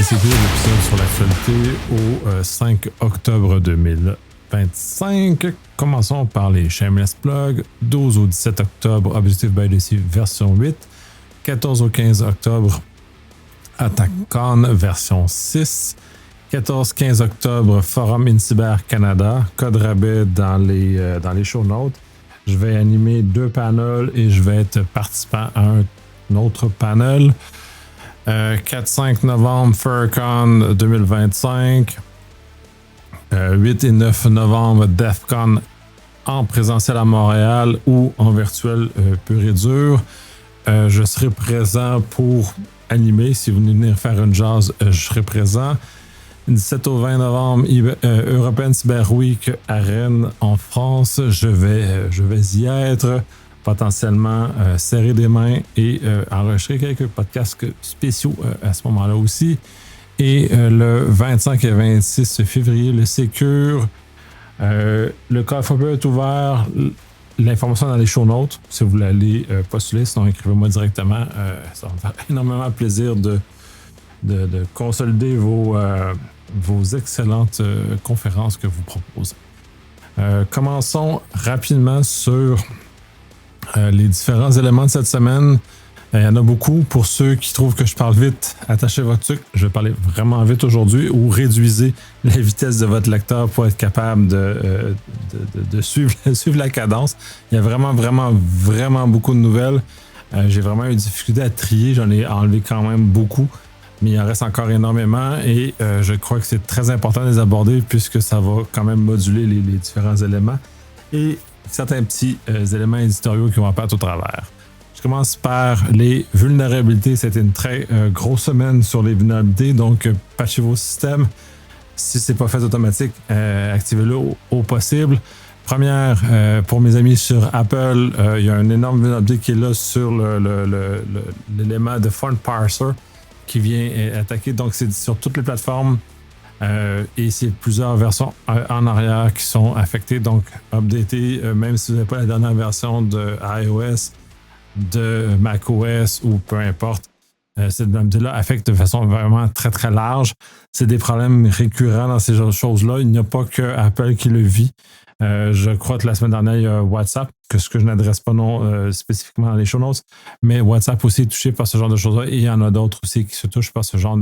c'est l'épisode sur l'actualité au 5 octobre 2025. Commençons par les Shameless Plugs. 12 au 17 octobre, Objective by the Sea version 8. 14 au 15 octobre, AttackCon version 6. 14-15 octobre, Forum in Cyber Canada. Code rabais dans les show notes. Je vais animer 2 panels et je vais être participant à un autre panel. 4-5 novembre, FurCon 2025. 8 et 9 novembre, DEFCON en présentiel à Montréal ou en virtuel pur et dur. Je serai présent pour animer. Si vous venez faire une jazz, je serai présent. 17 au 20 novembre, European Cyber Week à Rennes en France. Je vais y être, potentiellement serrer des mains et enregistrer quelques podcasts spéciaux à ce moment-là aussi. Et le 25 et 26 février, le Secure. Le coffre est ouvert. L'information dans les show notes, si vous voulez aller postuler, sinon écrivez-moi directement. Ça va me faire énormément plaisir de consolider vos excellentes conférences que vous proposez. Commençons rapidement sur les différents éléments de cette semaine. Il y en a beaucoup. Pour ceux qui trouvent que je parle vite, attachez votre truc. Je vais parler vraiment vite aujourd'hui ou réduisez la vitesse de votre lecteur pour être capable de suivre la cadence. Il y a vraiment beaucoup de nouvelles. J'ai vraiment eu difficulté à trier. J'en ai enlevé quand même beaucoup. Mais il en reste encore énormément et je crois que c'est très important de les aborder puisque ça va quand même moduler les différents éléments et certains petits éléments éditoriaux qui vont apparaître au travers. Je commence par les vulnérabilités. C'était une très grosse semaine sur les vulnérabilités, donc patchez vos systèmes. Si ce n'est pas fait automatique, activez-le au possible. Première, pour mes amis sur Apple, il y a un énorme vulnérabilité qui est là sur l'élément de Font Parser qui vient attaquer. Donc, c'est sur toutes les plateformes et c'est plusieurs versions en arrière qui sont affectées. Donc, updatez, même si vous n'avez pas la dernière version de iOS, de macOS ou peu importe. Cette vulnérabilité-là affecte de façon vraiment très, très large. C'est des problèmes récurrents dans ces choses-là. Il n'y a pas que Apple qui le vit. Je crois que la semaine dernière, il y a WhatsApp, que je n'adresse pas spécifiquement dans les show notes, mais WhatsApp aussi est touché par ce genre de choses-là et il y en a d'autres aussi qui se touchent par ce genre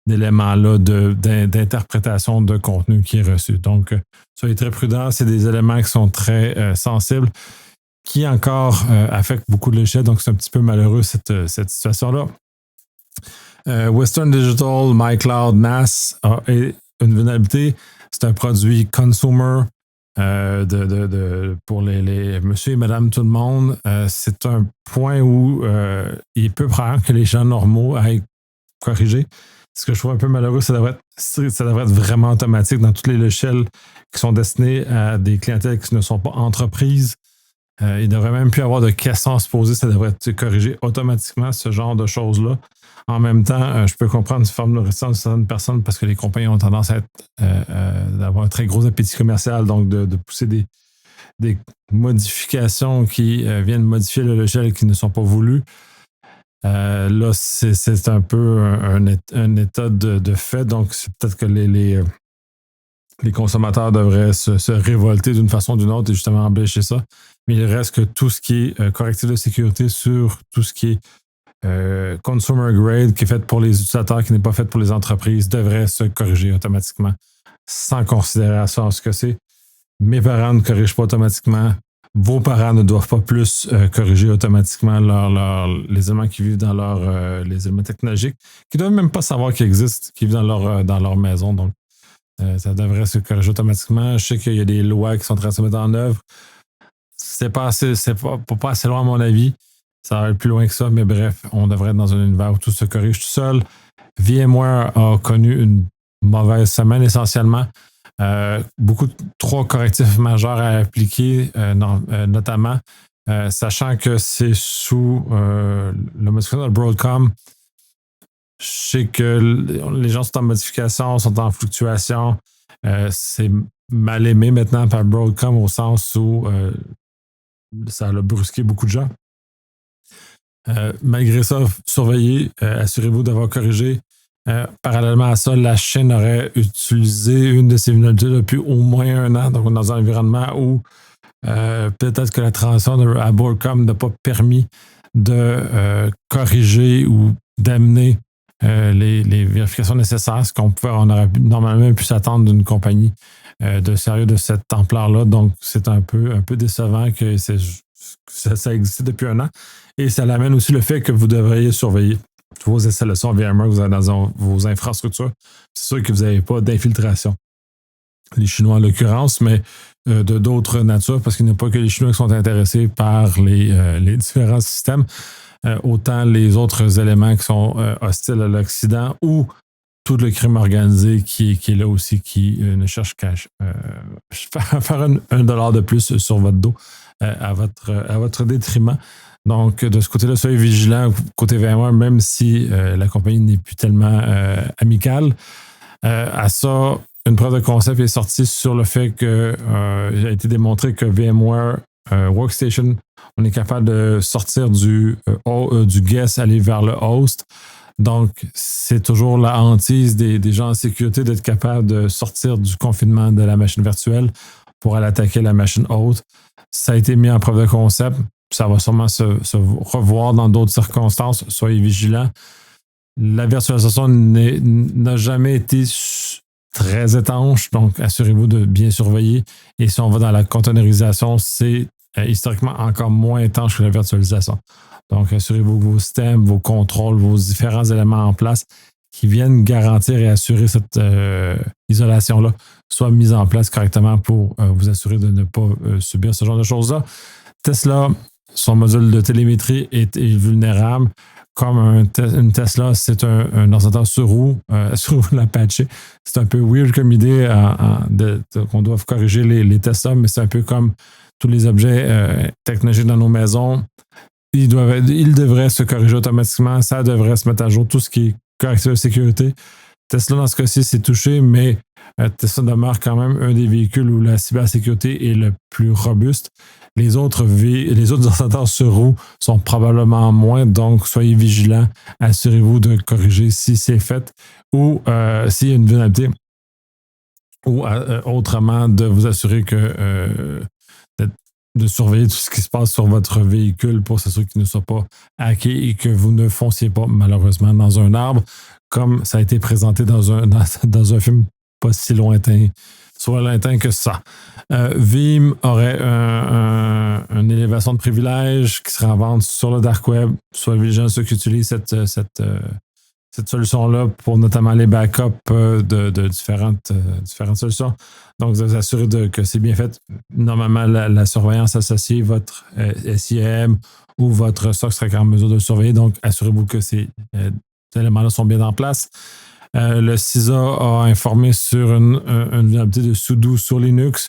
d'éléments-là d'interprétation de contenu qui est reçu. Donc, soyez très prudents. C'est des éléments qui sont très sensibles, qui encore affectent beaucoup de logiciels. Donc, c'est un petit peu malheureux cette situation-là. Western Digital, MyCloud, NAS est une vulnérabilité. C'est un produit consumer. Pour les monsieur et madame tout le monde, c'est un point où il peut prendre que les gens normaux aillent corriger. Ce que je trouve un peu malheureux, ça devrait être vraiment automatique dans tous les logiciels qui sont destinés à des clientèles qui ne sont pas entreprises. Il ne devrait même plus avoir de questions à se poser, ça devrait être corrigé automatiquement, ce genre de choses-là. En même temps, je peux comprendre une forme de résistance de certaines personnes parce que les compagnies ont tendance à d'avoir un très gros appétit commercial, donc de pousser des modifications qui viennent modifier le logiciel qui ne sont pas voulues. Là, c'est un peu un état de fait, donc c'est peut-être que les consommateurs devraient se révolter d'une façon ou d'une autre et justement empêcher ça. Mais il reste que tout ce qui est correctif de sécurité sur tout ce qui est consumer grade, qui est fait pour les utilisateurs, qui n'est pas fait pour les entreprises, devrait se corriger automatiquement sans considération à ce que c'est. Mes parents ne corrigent pas automatiquement. Vos parents ne doivent pas plus corriger automatiquement les éléments qui vivent dans les éléments technologiques, qui ne doivent même pas savoir qu'ils existent, qui vivent dans leur maison. Donc, ça devrait se corriger automatiquement. Je sais qu'il y a des lois qui sont en train de se mettre en œuvre. C'est pas assez loin à mon avis. Ça va aller plus loin que ça, mais bref, on devrait être dans un univers où tout se corrige tout seul. VMware a connu une mauvaise semaine essentiellement. Beaucoup trop correctifs majeurs à appliquer, notamment, sachant que c'est sous le modificateur de Broadcom. Je sais que les gens sont en modification, sont en fluctuation. C'est mal aimé maintenant par Broadcom au sens où ça a brusqué beaucoup de gens. Malgré ça, surveillez, assurez-vous d'avoir corrigé. Parallèlement à ça, la Chine aurait utilisé une de ces vulnérabilités depuis au moins 1 an, donc dans un environnement où peut-être que la transition à Broadcom n'a pas permis de corriger ou d'amener les vérifications nécessaires, ce on aurait normalement pu s'attendre d'une compagnie de sérieux de cette ampleur-là. Donc, c'est un peu décevant que ça existe depuis 1 an. Et ça l'amène aussi le fait que vous devriez surveiller vos installations VMware que vous avez dans vos infrastructures. C'est sûr que vous n'avez pas d'infiltration. Les Chinois en l'occurrence, mais de d'autres natures, parce qu'il n'y a pas que les Chinois qui sont intéressés par les différents systèmes, autant les autres éléments qui sont hostiles à l'Occident ou tout le crime organisé qui est là aussi, qui ne cherche qu'à faire un dollar de plus sur votre dos à votre détriment. Donc, de ce côté-là, soyez vigilants côté VMware, même si la compagnie n'est plus tellement amicale. À ça, une preuve de concept est sortie sur le fait qu'il a été démontré que VMware Workstation, on est capable de sortir du guest, aller vers le host. Donc, c'est toujours la hantise des gens en sécurité d'être capable de sortir du confinement de la machine virtuelle pour aller attaquer la machine haute. Ça a été mis en preuve de concept. Ça va sûrement se revoir dans d'autres circonstances. Soyez vigilants. La virtualisation n'a jamais été très étanche, donc assurez-vous de bien surveiller. Et si on va dans la containerisation, c'est historiquement encore moins étanche que la virtualisation. Donc, assurez-vous que vos systèmes, vos contrôles, vos différents éléments en place qui viennent garantir et assurer cette isolation-là soient mis en place correctement pour vous assurer de ne pas subir ce genre de choses-là. Tesla, son module de télémétrie est vulnérable. Comme une Tesla, c'est un ordinateur sur roue, sur la patcher. C'est un peu weird comme idée qu'on doit corriger les Tesla, mais c'est un peu comme tous les objets technologiques dans nos maisons. Ils devraient se corriger automatiquement. Ça devrait se mettre à jour tout ce qui est correction de sécurité. Tesla, dans ce cas-ci, c'est touché, mais Tesla demeure quand même un des véhicules où la cybersécurité est le plus robuste. Les autres ordinateurs sur roue sont probablement moins, donc soyez vigilants. Assurez-vous de corriger si c'est fait ou s'il y a une vulnérabilité ou autrement de vous assurer que de surveiller tout ce qui se passe sur votre véhicule pour s'assurer qu'il ne soit pas hacké et que vous ne fonciez pas malheureusement dans un arbre, comme ça a été présenté dans un film pas si lointain, soit lointain que ça. Veeam aurait une élévation de privilèges qui serait en vente sur le dark web. Soyez vigilants ceux qui utilisent cette solution-là pour notamment les backups de différentes solutions. Donc, vous assurez que c'est bien fait. Normalement, la surveillance associée, votre SIEM ou votre SOC serait en mesure de surveiller. Donc, assurez-vous que ces éléments-là sont bien en place. Le CISA a informé sur une vulnérabilité de sudo sur Linux.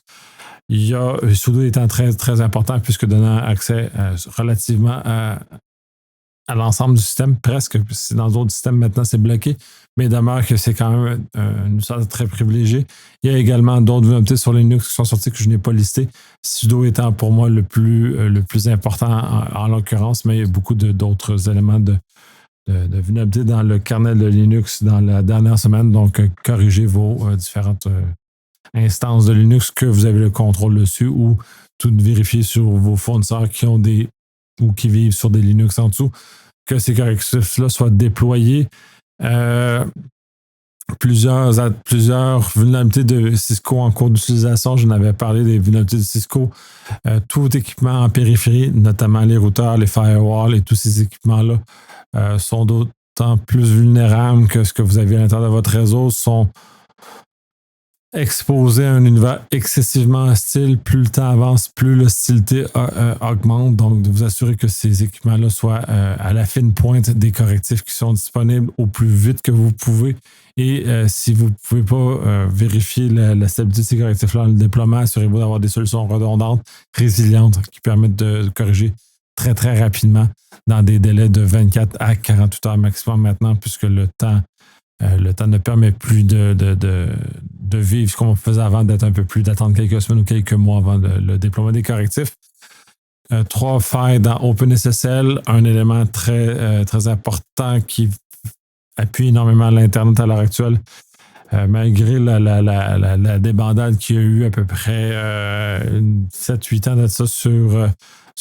Sudo étant très, très important puisque donnant accès relativement à l'ensemble du système, presque. Dans d'autres systèmes, maintenant, c'est bloqué, mais demeure que c'est quand même une sorte très privilégiée. Il y a également d'autres vulnérabilités sur Linux qui sont sorties que je n'ai pas listées. Sudo étant pour moi le plus important en l'occurrence, mais il y a beaucoup d'autres éléments de vulnérabilité dans le kernel de Linux dans la dernière semaine. Donc, corrigez vos différentes instances de Linux que vous avez le contrôle dessus ou tout vérifier sur vos fournisseurs qui ont ou qui vivent sur des Linux en dessous, que ces correctifs-là soient déployés. Plusieurs vulnérabilités de Cisco en cours d'utilisation. Je n'avais parlé des vulnérabilités de Cisco. Tout équipement en périphérie, notamment les routeurs, les firewalls et tous ces équipements-là sont d'autant plus vulnérables que ce que vous avez à l'intérieur de votre réseau sont exposés à un univers excessivement hostile. Plus le temps avance, plus l'hostilité augmente. Donc, de vous assurer que ces équipements-là soient à la fine pointe des correctifs qui sont disponibles au plus vite que vous pouvez. Et si vous ne pouvez pas vérifier la stabilité de ces correctifs-là dans le déploiement, assurez-vous d'avoir des solutions redondantes, résilientes, qui permettent de corriger très, très rapidement dans des délais de 24 à 48 heures maximum maintenant, puisque le temps ne permet plus de vivre comme on faisait avant, d'attendre quelques semaines ou quelques mois avant le déploiement des correctifs. 3 failles dans OpenSSL, un élément très, très important qui appuie énormément l'Internet à l'heure actuelle. Malgré la débandade qu'il y a eu à peu près 7-8 ans de ça sur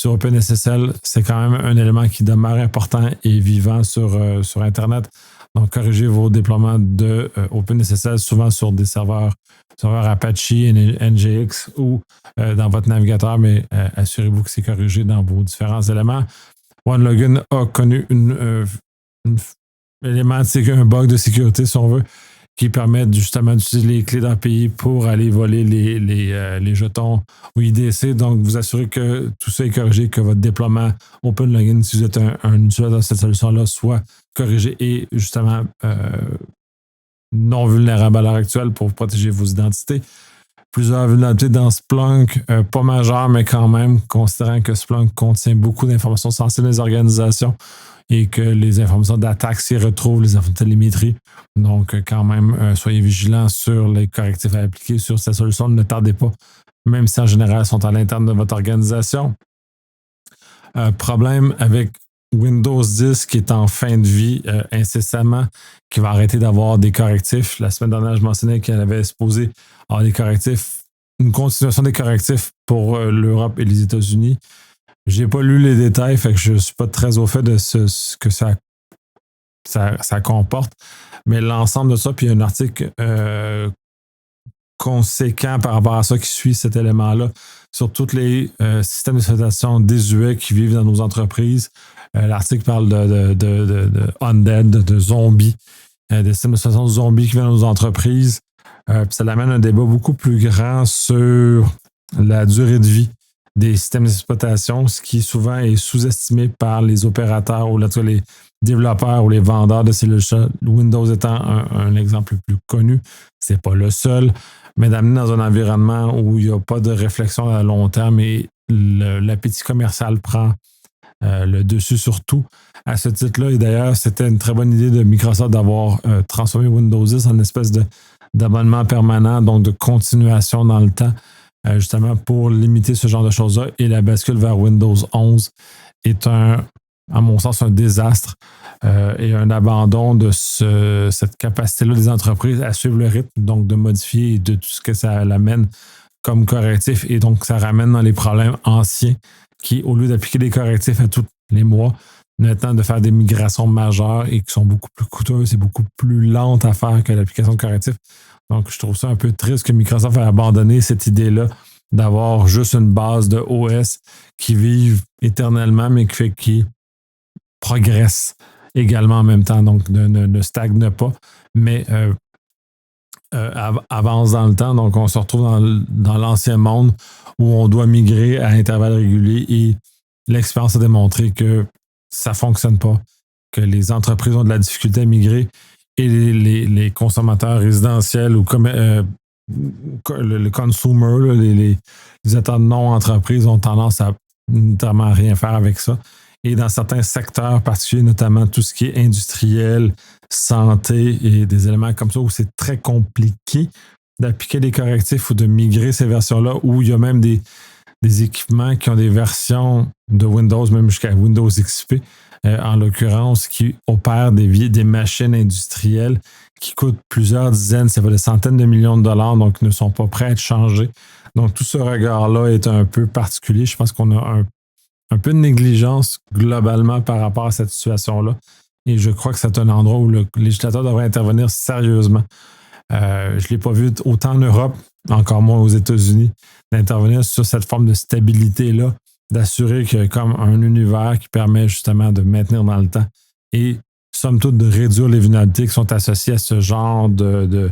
OpenSSL, c'est quand même un élément qui demeure important et vivant sur Internet. Donc, corrigez vos déploiements de OpenSSL souvent sur des serveurs Apache, NGX ou dans votre navigateur, mais assurez-vous que c'est corrigé dans vos différents éléments. OneLogin a connu un bug de sécurité, si on veut, qui permet justement d'utiliser les clés d'API pour aller voler les jetons ou IDC. Donc, vous assurez que tout ça est corrigé, que votre déploiement OpenLogin, si vous êtes un utilisateur de cette solution-là, soit corrigé et justement non vulnérable à l'heure actuelle pour protéger vos identités. Plusieurs vulnérabilités dans Splunk, pas majeures, mais quand même, considérant que Splunk contient beaucoup d'informations sensibles des organisations et que les informations d'attaque s'y retrouvent, les informations de télémétrie. Donc, quand même, soyez vigilants sur les correctifs à appliquer sur cette solution. Ne tardez pas, même si en général, elles sont à l'interne de votre organisation. Problème avec Windows 10 qui est en fin de vie incessamment, qui va arrêter d'avoir des correctifs. La semaine dernière, je mentionnais qu'elle avait supposé avoir des correctifs, une continuation des correctifs pour l'Europe et les États-Unis. Je n'ai pas lu les détails, fait que je ne suis pas très au fait de ce que ça comporte. Mais l'ensemble de ça, puis il y a un article conséquent par rapport à ça qui suit cet élément-là sur tous les systèmes d'exploitation désuets qui vivent dans nos entreprises. L'article parle de undead, de zombies, des systèmes d'exploitation zombies qui viennent dans nos entreprises. Ça amène un débat beaucoup plus grand sur la durée de vie des systèmes d'exploitation, ce qui souvent est sous-estimé par les opérateurs ou les développeurs ou les vendeurs de ces logiciels, Windows étant un exemple le plus connu. Ce n'est pas le seul, mais d'amener dans un environnement où il n'y a pas de réflexion à long terme et l'appétit commercial prend le dessus sur tout. À ce titre-là, et d'ailleurs, c'était une très bonne idée de Microsoft d'avoir transformé Windows 10 en une espèce d'abonnement permanent, donc de continuation dans le temps, justement pour limiter ce genre de choses-là. Et la bascule vers Windows 11 est à mon sens, un désastre et un abandon de cette capacité-là des entreprises à suivre le rythme, donc de modifier de tout ce que ça l'amène comme correctif. Et donc, ça ramène dans les problèmes anciens qui, au lieu d'appliquer des correctifs à tous les mois, maintenant de faire des migrations majeures et qui sont beaucoup plus coûteuses et beaucoup plus lentes à faire que l'application de correctifs. Donc, je trouve ça un peu triste que Microsoft ait abandonné cette idée-là d'avoir juste une base de OS qui vivent éternellement, mais qui progresse également en même temps. Donc, ne stagne pas, mais avance dans le temps. Donc, on se retrouve dans l'ancien monde où on doit migrer à intervalles réguliers et l'expérience a démontré que ça ne fonctionne pas, que les entreprises ont de la difficulté à migrer et les consommateurs résidentiels ou comme le consumer, les utilisateurs non entreprises ont tendance à notamment rien faire avec ça. Et dans certains secteurs particuliers, notamment tout ce qui est industriel, santé et des éléments comme ça, où c'est très compliqué d'appliquer des correctifs ou de migrer ces versions-là, où il y a même des équipements qui ont des versions de Windows, même jusqu'à Windows XP, en l'occurrence, qui opèrent des machines industrielles qui coûtent plusieurs dizaines, ça va des centaines de millions de dollars, donc ne sont pas prêts à être changés. Donc tout ce regard-là est un peu particulier. Je pense qu'on a un peu de négligence globalement par rapport à cette situation-là. Et je crois que c'est un endroit où le législateur devrait intervenir sérieusement. Je ne l'ai pas vu autant en Europe, encore moins aux États-Unis, d'intervenir sur cette forme de stabilité-là, d'assurer qu'il y a comme un univers qui permet justement de maintenir dans le temps et, somme toute, de réduire les vulnérabilités qui sont associées à ce genre de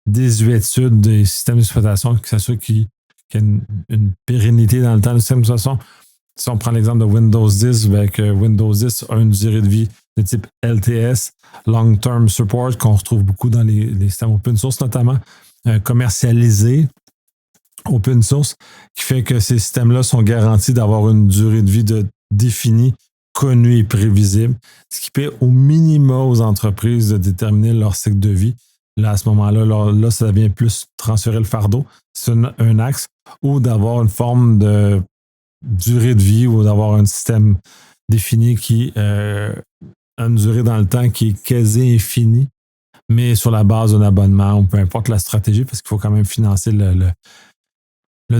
désuétude des systèmes d'exploitation, qui s'assure qu'il y a une pérennité dans le temps du système d'exploitation. Si on prend l'exemple de Windows 10, Windows 10 a une durée de vie de type LTS, Long Term Support, qu'on retrouve beaucoup dans les systèmes open source, notamment commercialisés open source, qui fait que ces systèmes-là sont garantis d'avoir une durée de vie définie, connue et prévisible, ce qui permet au minimum aux entreprises de déterminer leur cycle de vie. Là, à ce moment-là, là, ça devient plus transférer le fardeau, c'est un axe, ou d'avoir une forme de durée de vie ou d'avoir un système défini qui une durée dans le temps qui est quasi infinie, mais sur la base d'un abonnement ou peu importe la stratégie, parce qu'il faut quand même financer le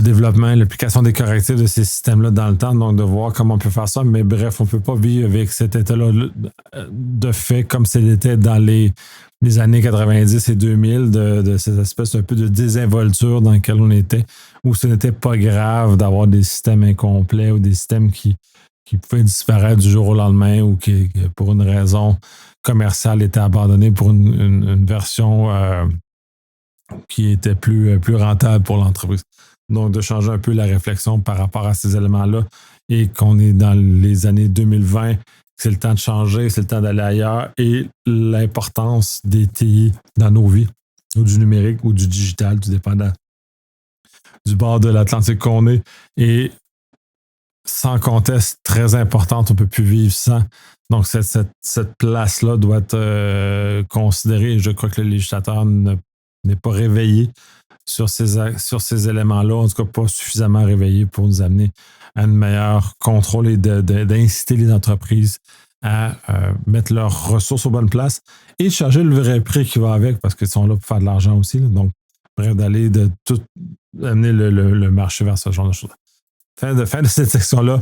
développement, l'application des correctifs de ces systèmes-là dans le temps, donc de voir comment on peut faire ça. Mais bref, on ne peut pas vivre avec cet état-là de fait comme c'était dans les années 90 et 2000, de cette espèce un peu de désinvolture dans laquelle on était, où ce n'était pas grave d'avoir des systèmes incomplets ou des systèmes qui pouvaient disparaître du jour au lendemain ou qui, pour une raison commerciale, étaient abandonnés pour une version qui était plus rentable pour l'entreprise. Donc, de changer un peu la réflexion par rapport à ces éléments-là et qu'on est dans les années 2020, c'est le temps de changer, c'est le temps d'aller ailleurs et l'importance des TI dans nos vies, ou du numérique ou du digital, tout dépendant du bord de l'Atlantique qu'on est, est sans conteste très importante. On ne peut plus vivre sans. Donc, cette place-là doit être considérée. Je crois que le législateur n'est pas réveillé sur ces éléments-là, en tout cas pas suffisamment réveillé pour nous amener à un meilleur contrôle et d'inciter les entreprises à mettre leurs ressources aux bonnes places et de charger le vrai prix qui va avec parce qu'ils sont là pour faire de l'argent aussi. Là. Donc, bref, d'aller de tout amener le marché vers ce genre de choses. Fin de cette section-là,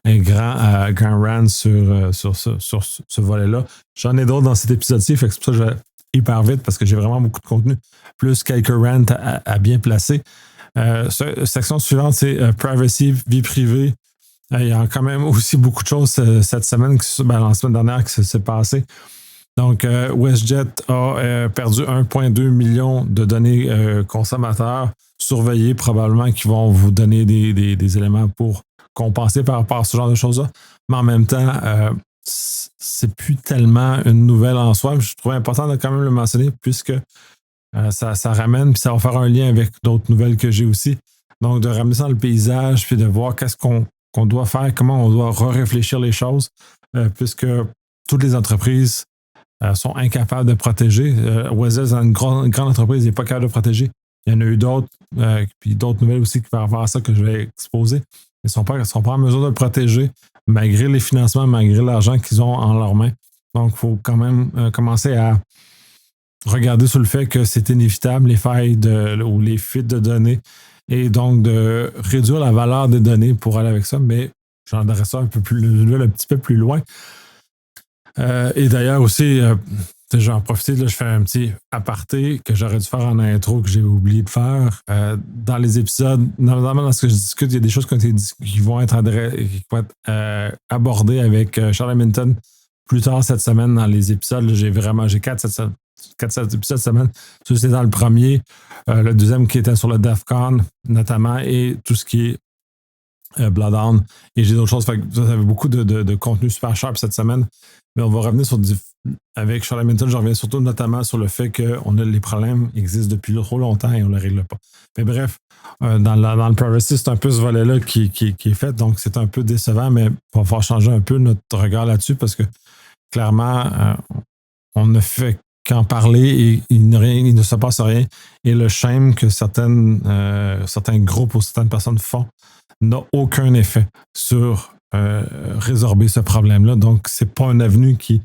un grand rant sur ce volet-là. J'en ai d'autres dans cet épisode-ci, fait que c'est pour ça que je vais hyper vite parce que j'ai vraiment beaucoup de contenu, plus quelques rants à bien placer. Section suivante, c'est privacy, vie privée. Il y a quand même aussi beaucoup de choses cette semaine, la semaine dernière, qui s'est passé. Donc, WestJet a perdu 1,2 million de données consommateurs surveillés, probablement, qui vont vous donner des éléments pour compenser par rapport à ce genre de choses-là. Mais en même temps, c'est plus tellement une nouvelle en soi. Je trouvais important de quand même le mentionner puisque ça ramène, puis ça va faire un lien avec d'autres nouvelles que j'ai aussi. Donc, de ramener ça dans le paysage, puis de voir qu'est-ce qu'on doit faire, comment on doit réfléchir les choses, puisque toutes les entreprises sont incapables de protéger. Wesel, une grande entreprise, n'est pas capable de protéger. Il y en a eu d'autres, puis d'autres nouvelles aussi par rapport à ça que je vais exposer. Ils ne sont pas en mesure de le protéger, malgré les financements, malgré l'argent qu'ils ont en leurs mains. Donc, il faut quand même commencer à regarder sur le fait que c'est inévitable, les failles ou les fuites de données, et donc de réduire la valeur des données pour aller avec ça, mais j'en adresse ça un petit peu plus loin. Et d'ailleurs aussi, j'en profite, là, je fais un petit aparté que j'aurais dû faire en intro que j'ai oublié de faire. Dans les épisodes, normalement dans ce que je discute, il y a des choses qui vont être abordées avec Charles Minton plus tard cette semaine dans les épisodes. Là, j'ai 4 épisodes cette semaine. C'est dans le premier. Le deuxième qui était sur le DEFCON, notamment, et tout ce qui est Bloodhound. Et j'ai d'autres choses. Fait que vous avez beaucoup de contenu super sharp cette semaine. Mais on va revenir avec Charles Minton, je reviens surtout notamment sur le fait que les problèmes existent depuis trop longtemps et on ne les règle pas. Mais bref, dans le privacy, c'est un peu ce volet-là qui est fait. Donc, c'est un peu décevant, mais on va falloir changer un peu notre regard là-dessus parce que clairement, on ne fait qu'en parler et il ne se passe rien. Et le shame que certains groupes ou certaines personnes font n'a aucun effet sur résorber ce problème-là. Donc, ce n'est pas un avenue qui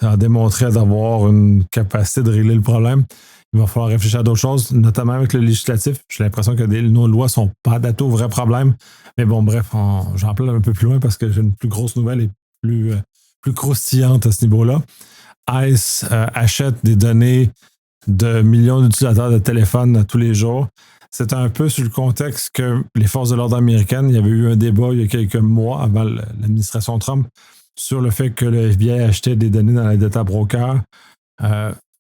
a démontré d'avoir une capacité de régler le problème. Il va falloir réfléchir à d'autres choses, notamment avec le législatif. J'ai l'impression que nos lois ne sont pas adaptées au vrai problème. Mais bon, bref, j'en parle un peu plus loin parce que j'ai une plus grosse nouvelle et plus croustillante à ce niveau-là. ICE achète des données de millions d'utilisateurs de téléphones tous les jours. C'est un peu sur le contexte que les forces de l'ordre américaines, il y avait eu un débat il y a quelques mois avant l'administration Trump sur le fait que le FBI achetait des données dans les data brokers.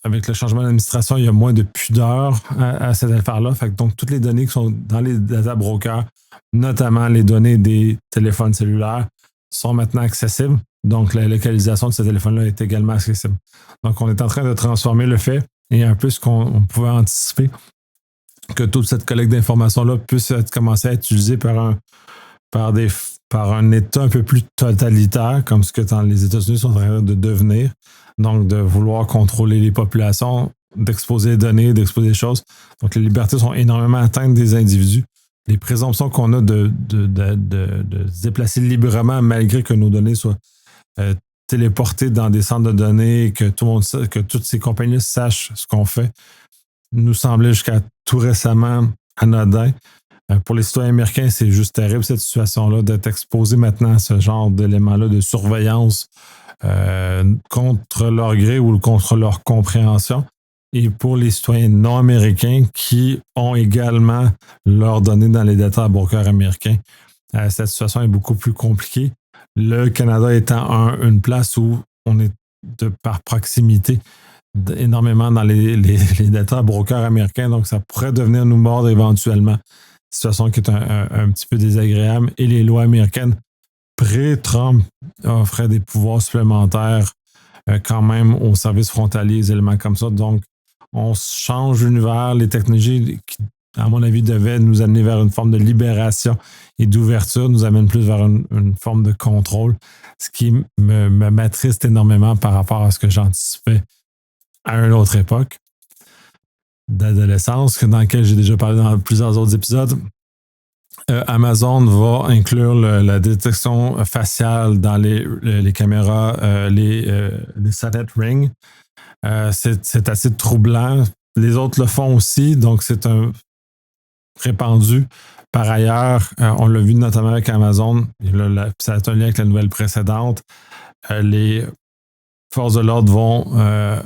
Avec le changement d'administration, il y a moins de pudeur à cette affaire-là. Donc, toutes les données qui sont dans les data brokers, notamment les données des téléphones cellulaires, sont maintenant accessibles. Donc, la localisation de ces téléphones-là est également accessible. Donc, on est en train de transformer le fait et un peu ce qu'on pouvait anticiper que toute cette collecte d'informations-là puisse commencer à être utilisée par un État un peu plus totalitaire, comme ce que les États-Unis sont en train de devenir. Donc, de vouloir contrôler les populations, d'exposer les données, d'exposer les choses. Donc, les libertés sont énormément atteintes des individus. Les présomptions qu'on a de se déplacer librement malgré que nos données soient téléporter dans des centres de données, que que toutes ces compagnies sachent ce qu'on fait, nous semblait jusqu'à tout récemment anodin. Pour les citoyens américains, c'est juste terrible cette situation-là d'être exposé maintenant à ce genre d'éléments-là de surveillance contre leur gré ou contre leur compréhension. Et pour les citoyens non américains qui ont également leurs données dans les data brokers américains, cette situation est beaucoup plus compliquée. Le Canada étant une place où on est par proximité énormément dans les data brokers américains, donc ça pourrait devenir nous mordre éventuellement. Situation qui est un petit peu désagréable. Et les lois américaines pré-Trump offraient des pouvoirs supplémentaires quand même aux services frontaliers, des éléments comme ça. Donc, on change l'univers, les technologies qui, à mon avis, devaient nous amener vers une forme de libération et d'ouverture, nous amènent plus vers une forme de contrôle, ce qui m'attriste énormément par rapport à ce que j'anticipais à une autre époque d'adolescence, dans laquelle j'ai déjà parlé dans plusieurs autres épisodes. Amazon va inclure la détection faciale dans les caméras, les satellite ring. C'est assez troublant. Les autres le font aussi, donc c'est répandu. Par ailleurs, on l'a vu notamment avec Amazon, ça a un lien avec la nouvelle précédente. Les forces de l'ordre vont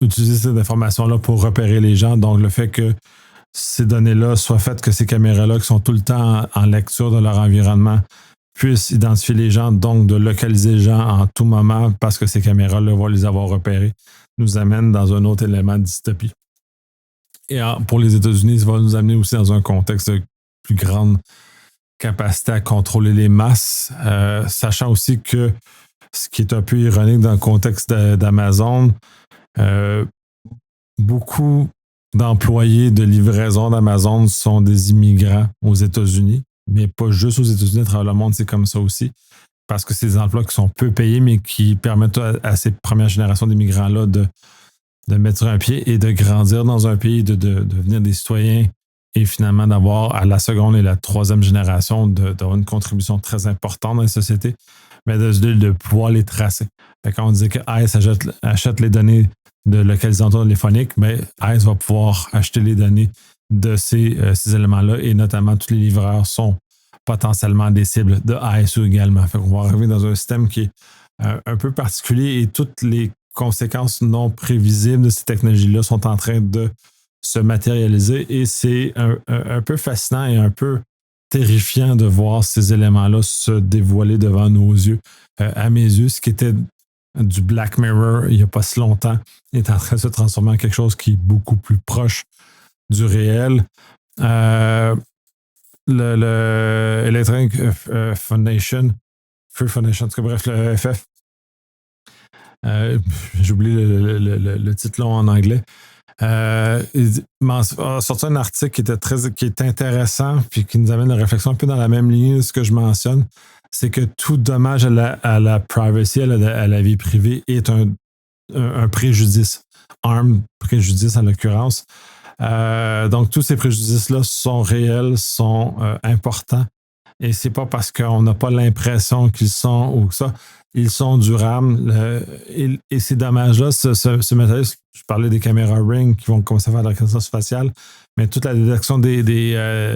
utiliser cette information-là pour repérer les gens. Donc, le fait que ces données-là soient faites, que ces caméras-là qui sont tout le temps en lecture de leur environnement puissent identifier les gens, donc de localiser les gens en tout moment parce que ces caméras-là vont les avoir repérés, nous amène dans un autre élément de dystopie. Et pour les États-Unis, ça va nous amener aussi dans un contexte de plus grande capacité à contrôler les masses, sachant aussi que ce qui est un peu ironique dans le contexte d'Amazon, beaucoup d'employés de livraison d'Amazon sont des immigrants aux États-Unis, mais pas juste aux États-Unis, à travers le monde, c'est comme ça aussi, parce que c'est des emplois qui sont peu payés, mais qui permettent à ces premières générations d'immigrants-là de mettre sur un pied et de grandir dans un pays, de devenir des citoyens et finalement d'avoir à la seconde et la troisième génération d'avoir une contribution très importante dans la société, mais de pouvoir les tracer. Quand on disait que ICE achète les données de localisation téléphonique, mais ICE va pouvoir acheter les données de ces éléments-là et notamment tous les livreurs sont potentiellement des cibles de ICE également. Fait qu'on va arriver dans un système qui est un peu particulier et toutes les conséquences non prévisibles de ces technologies-là sont en train de se matérialiser et c'est un peu fascinant et un peu terrifiant de voir ces éléments-là se dévoiler devant nos yeux. À mes yeux, ce qui était du Black Mirror il n'y a pas si longtemps est en train de se transformer en quelque chose qui est beaucoup plus proche du réel. Le Electronic Foundation, Free Foundation, en tout cas, bref, le FF, j'oublie le titre long en anglais, a sorti un article qui est intéressant puis qui nous amène une réflexion un peu dans la même ligne de ce que je mentionne, c'est que tout dommage à la privacy, à la vie privée est un préjudice, préjudice en l'occurrence. Donc tous ces préjudices-là sont réels, sont importants et c'est pas parce qu'on n'a pas l'impression qu'ils sont ou ça. Ils sont durables. Et ces dommages-là, ce matériel, je parlais des caméras Ring qui vont commencer à faire de la reconnaissance faciale, mais toute la détection des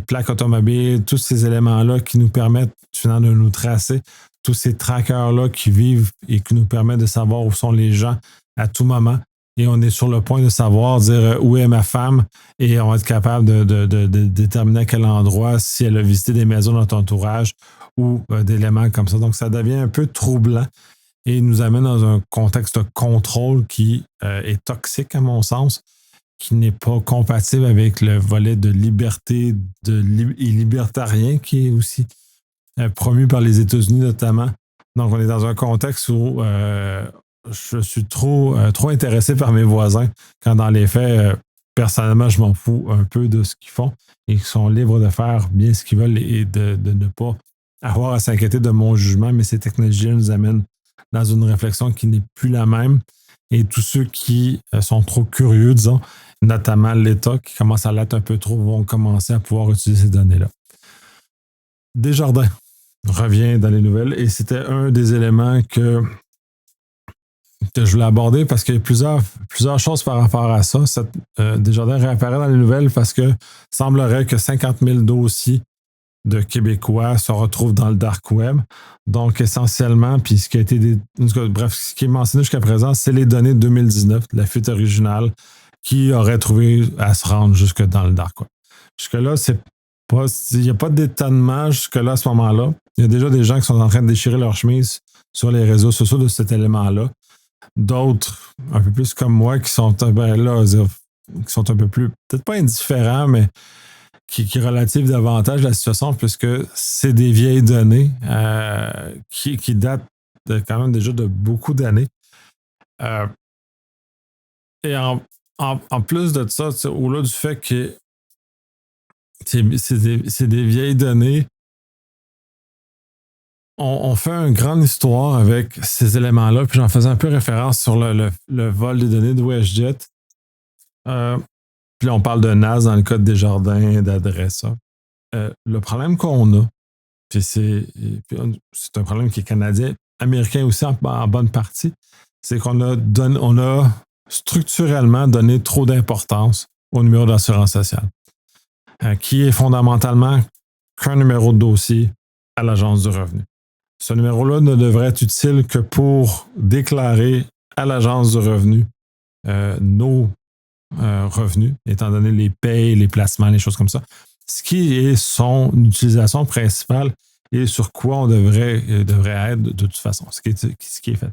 plaques automobiles, tous ces éléments-là qui nous permettent finalement de nous tracer, tous ces trackers-là qui vivent et qui nous permettent de savoir où sont les gens à tout moment. Et on est sur le point de savoir, dire où est ma femme et on va être capable de déterminer à quel endroit, si elle a visité des maisons dans ton entourage ou d'éléments comme ça. Donc, ça devient un peu troublant et nous amène dans un contexte de contrôle qui est toxique à mon sens, qui n'est pas compatible avec le volet de liberté et libertarien qui est aussi promu par les États-Unis notamment. Donc, on est dans un contexte où je suis trop intéressé par mes voisins quand dans les faits, personnellement, je m'en fous un peu de ce qu'ils font et qu'ils sont libres de faire bien ce qu'ils veulent et de ne pas avoir à s'inquiéter de mon jugement, mais ces technologies nous amènent dans une réflexion qui n'est plus la même. Et tous ceux qui sont trop curieux, disons, notamment l'État qui commence à l'être un peu trop, vont commencer à pouvoir utiliser ces données-là. Desjardins revient dans les nouvelles et c'était un des éléments que je voulais aborder parce qu'il y a plusieurs choses par rapport à ça. Desjardins réapparaît dans les nouvelles parce que semblerait que 50 000 dossiers de Québécois se retrouvent dans le dark web. Donc, essentiellement, puis ce qui a été ce qui est mentionné jusqu'à présent, c'est les données de 2019, de la fuite originale, qui aurait trouvé à se rendre jusque dans le dark web. Jusque-là, il n'y a pas d'étonnement jusque-là à ce moment-là. Il y a déjà des gens qui sont en train de déchirer leur chemise sur les réseaux sociaux de cet élément-là. D'autres, un peu plus comme moi, qui sont un peu plus, peut-être pas indifférents, mais qui relativent davantage la situation, puisque c'est des vieilles données qui datent quand même déjà de beaucoup d'années. Et en plus de ça, au-delà du fait que c'est des vieilles données, on fait une grande histoire avec ces éléments-là, puis j'en faisais un peu référence sur le vol des données de WestJet. Puis on parle de NAS dans le cas de Desjardins, d'adresse. Le problème qu'on a, puis c'est un problème qui est canadien, américain aussi en bonne partie, c'est qu'on a structurellement donné trop d'importance au numéro d'assurance sociale, qui est fondamentalement qu'un numéro de dossier à l'Agence du revenu. Ce numéro-là ne devrait être utile que pour déclarer à l'Agence du revenu nos revenus, étant donné les payes, les placements, les choses comme ça. Ce qui est son utilisation principale et sur quoi on devrait être de toute façon, ce qui est fait.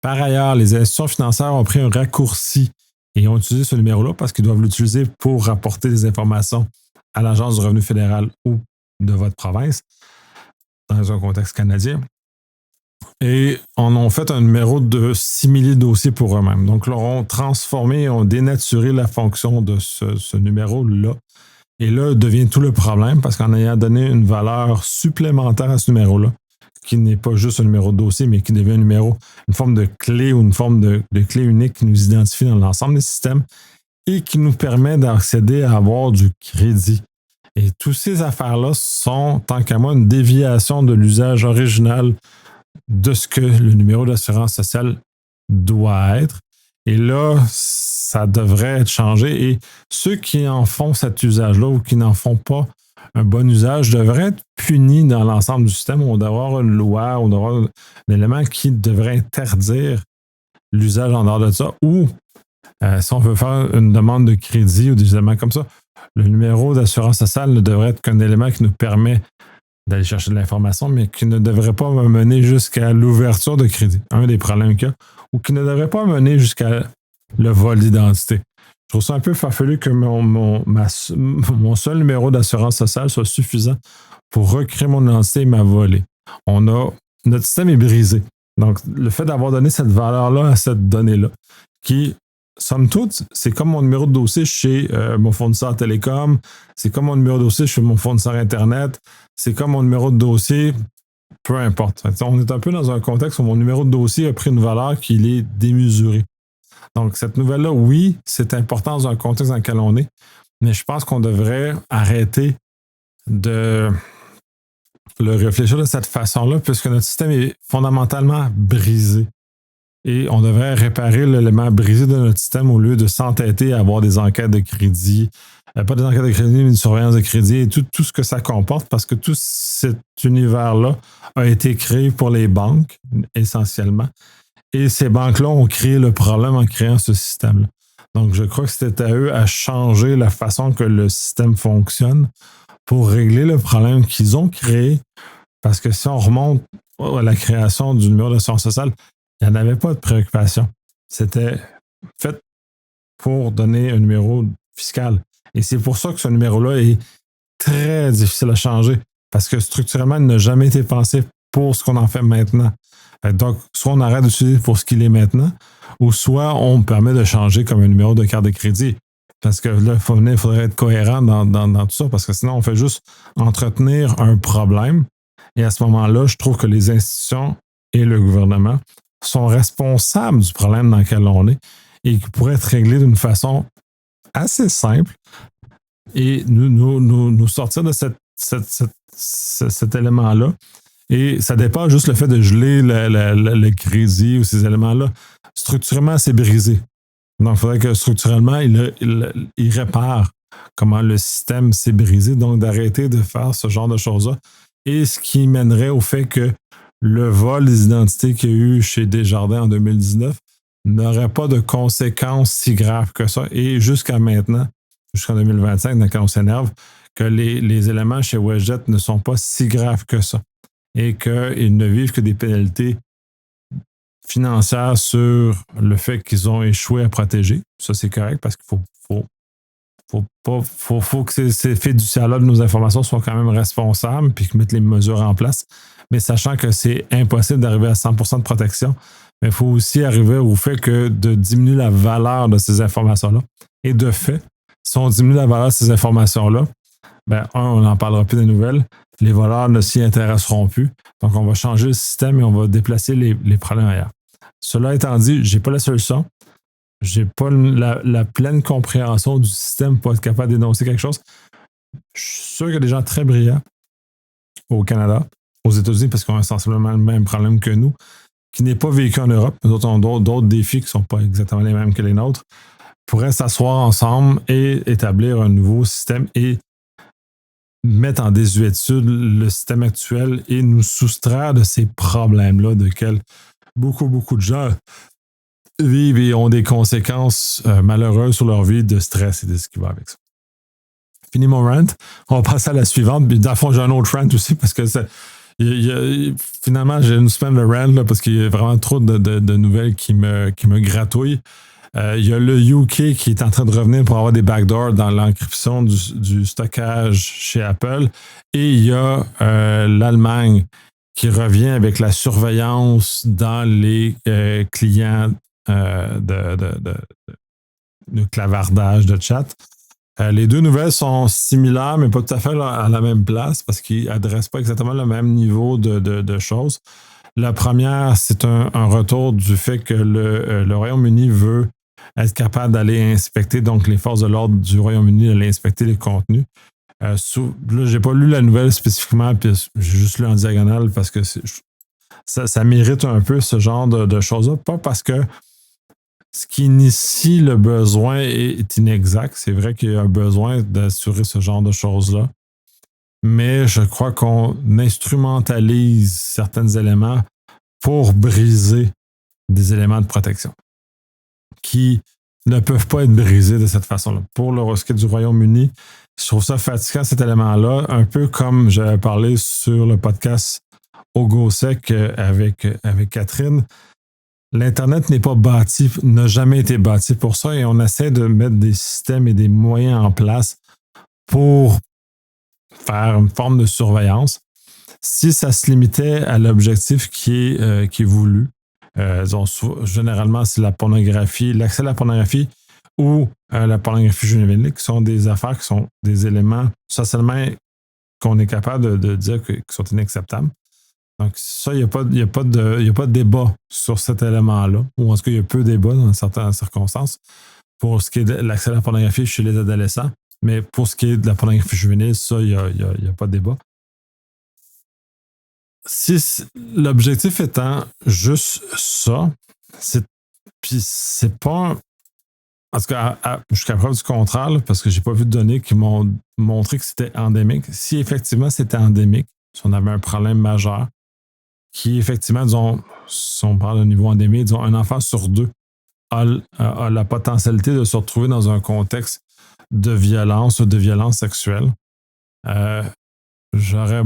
Par ailleurs, les institutions financières ont pris un raccourci et ont utilisé ce numéro-là parce qu'ils doivent l'utiliser pour rapporter des informations à l'Agence du revenu fédéral ou de votre province dans un contexte canadien. Et on a fait un numéro de simili dossier pour eux-mêmes. Donc, ils ont transformé, ont dénaturé la fonction de ce numéro-là. Et là, devient tout le problème parce qu'en ayant donné une valeur supplémentaire à ce numéro-là, qui n'est pas juste un numéro de dossier, mais qui devient un numéro, une forme de clé ou une forme de clé unique qui nous identifie dans l'ensemble des systèmes et qui nous permet d'accéder à avoir du crédit. Et toutes ces affaires-là sont, tant qu'à moi, une déviation de l'usage original de ce que le numéro d'assurance sociale doit être. Et là, ça devrait être changé. Et ceux qui en font cet usage-là ou qui n'en font pas un bon usage devraient être punis dans l'ensemble du système. On doit avoir une loi, on doit avoir un élément qui devrait interdire l'usage en dehors de ça. Ou si on veut faire une demande de crédit ou des éléments comme ça, le numéro d'assurance sociale ne devrait être qu'un élément qui nous permet d'aller chercher de l'information, mais qui ne devrait pas me mener jusqu'à l'ouverture de crédit. Un des problèmes qu'il y a, ou qui ne devrait pas mener jusqu'à le vol d'identité. Je trouve ça un peu farfelu que mon seul numéro d'assurance sociale soit suffisant pour recréer mon identité et m'a volé. Notre système est brisé. Donc, le fait d'avoir donné cette valeur-là à cette donnée-là, qui, somme toute, c'est comme mon numéro de dossier chez mon fournisseur télécom, c'est comme mon numéro de dossier chez mon fournisseur Internet, c'est comme mon numéro de dossier, peu importe. On est un peu dans un contexte où mon numéro de dossier a pris une valeur qui est démesurée. Donc, cette nouvelle-là, oui, c'est important dans un contexte dans lequel on est, mais je pense qu'on devrait arrêter de le réfléchir de cette façon-là, puisque notre système est fondamentalement brisé. Et on devrait réparer l'élément brisé de notre système au lieu de s'entêter à avoir des enquêtes de crédit, pas des enquêtes de crédit, mais une surveillance de crédit et tout ce que ça comporte, parce que tout cet univers-là a été créé pour les banques, essentiellement. Et ces banques-là ont créé le problème en créant ce système-là. Donc, je crois que c'était à eux à changer la façon que le système fonctionne pour régler le problème qu'ils ont créé. Parce que si on remonte à la création du numéro d'assurance sociale, il n'y en avait pas de préoccupation. C'était fait pour donner un numéro fiscal. Et c'est pour ça que ce numéro-là est très difficile à changer. Parce que structurellement, il n'a jamais été pensé pour ce qu'on en fait maintenant. Donc, soit on arrête d'utiliser pour ce qu'il est maintenant, ou soit on permet de changer comme un numéro de carte de crédit. Parce que là, il faudrait être cohérent dans tout ça, parce que sinon, on fait juste entretenir un problème. Et à ce moment-là, je trouve que les institutions et le gouvernement sont responsables du problème dans lequel on est et qui pourrait être réglé d'une façon assez simple et nous sortir de cet élément-là Et ça dépasse juste le fait de geler le crédit ou ces éléments-là. Structurellement, c'est brisé. Donc, il faudrait que structurellement, il répare comment le système s'est brisé, donc d'arrêter de faire ce genre de choses-là. Et ce qui mènerait au fait que le vol des identités qu'il y a eu chez Desjardins en 2019 n'aurait pas de conséquences si graves que ça. Et jusqu'à maintenant, jusqu'en 2025, dans lequel on s'énerve, que les éléments chez WestJet ne sont pas si graves que ça et qu'ils ne vivent que des pénalités financières sur le fait qu'ils ont échoué à protéger. Ça, c'est correct parce qu'il faut que ces fiduciaires-là de nos informations soient quand même responsables puis qu'ils mettent les mesures en place. Mais sachant que c'est impossible d'arriver à 100% de protection, mais il faut aussi arriver au fait que de diminuer la valeur de ces informations-là. Et de fait, si on diminue la valeur de ces informations-là, on n'en parlera plus des nouvelles. Les voleurs ne s'y intéresseront plus. Donc, on va changer le système et on va déplacer les problèmes ailleurs. Cela étant dit, je n'ai pas la solution. Je n'ai pas la pleine compréhension du système pour être capable d'énoncer quelque chose. Je suis sûr qu'il y a des gens très brillants au Canada, aux États-Unis, parce qu'on a sensiblement le même problème que nous, qui n'est pas vécu en Europe. Nous autres, on a d'autres défis qui ne sont pas exactement les mêmes que les nôtres, pourraient s'asseoir ensemble et établir un nouveau système et mettre en désuétude le système actuel et nous soustraire de ces problèmes-là de lesquels beaucoup de gens vivent et ont des conséquences malheureuses sur leur vie, de stress et de ce qui va avec ça. Fini mon rant. On va passer à la suivante. Puis dans le fond, j'ai un autre rant aussi parce que finalement, j'ai une semaine de rant là, parce qu'il y a vraiment trop de nouvelles qui me gratouillent. Il y a le UK qui est en train de revenir pour avoir des backdoors dans l'encryption du stockage chez Apple. Et il y a l'Allemagne qui revient avec la surveillance dans les clients de clavardage de chat. Les deux nouvelles sont similaires, mais pas tout à fait à la même place parce qu'ils n'adressent pas exactement le même niveau de choses. La première, c'est un retour du fait que le Royaume-Uni veut être capable d'aller inspecter, donc les forces de l'ordre du Royaume-Uni d'aller inspecter les contenus. Là, j'ai pas lu la nouvelle spécifiquement, puis j'ai juste lu en diagonale parce que ça mérite un peu ce genre de choses-là. Pas parce que ce qui initie le besoin est inexact. C'est vrai qu'il y a un besoin d'assurer ce genre de choses-là. Mais je crois qu'on instrumentalise certains éléments pour briser des éléments de protection qui ne peuvent pas être brisés de cette façon-là. Pour le rescrit du Royaume-Uni, je trouve ça fatigant, cet élément-là, un peu comme j'avais parlé sur le podcast au GoSec avec Catherine. L'Internet n'est pas bâti, n'a jamais été bâti pour ça et on essaie de mettre des systèmes et des moyens en place pour faire une forme de surveillance. Si ça se limitait à l'objectif qui est voulu, généralement, c'est la pornographie, l'accès à la pornographie ou la pornographie juvénile, qui sont des affaires qui sont des éléments socialement qu'on est capable de dire qui sont inacceptables. Donc, ça, il n'y a pas de débat sur cet élément-là, ou en tout cas, il y a peu de débat dans certaines circonstances pour ce qui est de l'accès à la pornographie chez les adolescents. Mais pour ce qui est de la pornographie juvénile, ça, il n'y a pas de débat. Si l'objectif étant juste ça, puis c'est pas. En tout cas, jusqu'à preuve du contraire, là, parce que j'ai pas vu de données qui m'ont montré que c'était endémique. Si effectivement c'était endémique, si on avait un problème majeur, qui effectivement, disons, si on parle de niveau endémique, disons, un enfant sur deux a la potentialité de se retrouver dans un contexte de violence ou de violence sexuelle, j'aurais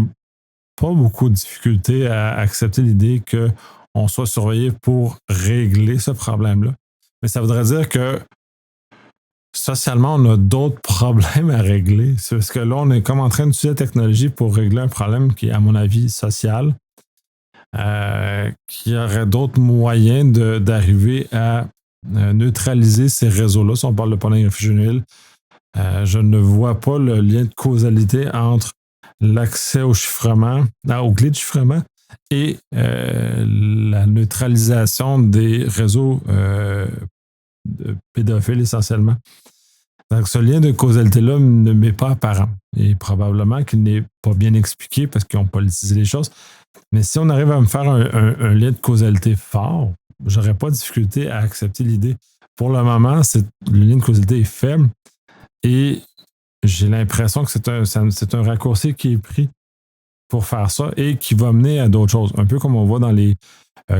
pas beaucoup de difficulté à accepter l'idée qu'on soit surveillé pour régler ce problème-là. Mais ça voudrait dire que socialement, on a d'autres problèmes à régler. C'est parce que là, on est comme en train d'utiliser la technologie pour régler un problème qui est, à mon avis, social, qu'il y aurait d'autres moyens d'arriver à neutraliser ces réseaux-là. Si on parle de pornographie juvénile, je ne vois pas le lien de causalité entre l'accès au chiffrement, aux clés de chiffrement et la neutralisation des réseaux de pédophiles essentiellement. Donc, ce lien de causalité-là ne m'est pas apparent. Et probablement qu'il n'est pas bien expliqué parce qu'ils n'ont pas utilisé les choses. Mais si on arrive à me faire un lien de causalité fort, j'aurais pas de difficulté à accepter l'idée. Pour le moment, le lien de causalité est faible et j'ai l'impression que c'est un raccourci qui est pris pour faire ça et qui va mener à d'autres choses. Un peu comme on voit dans les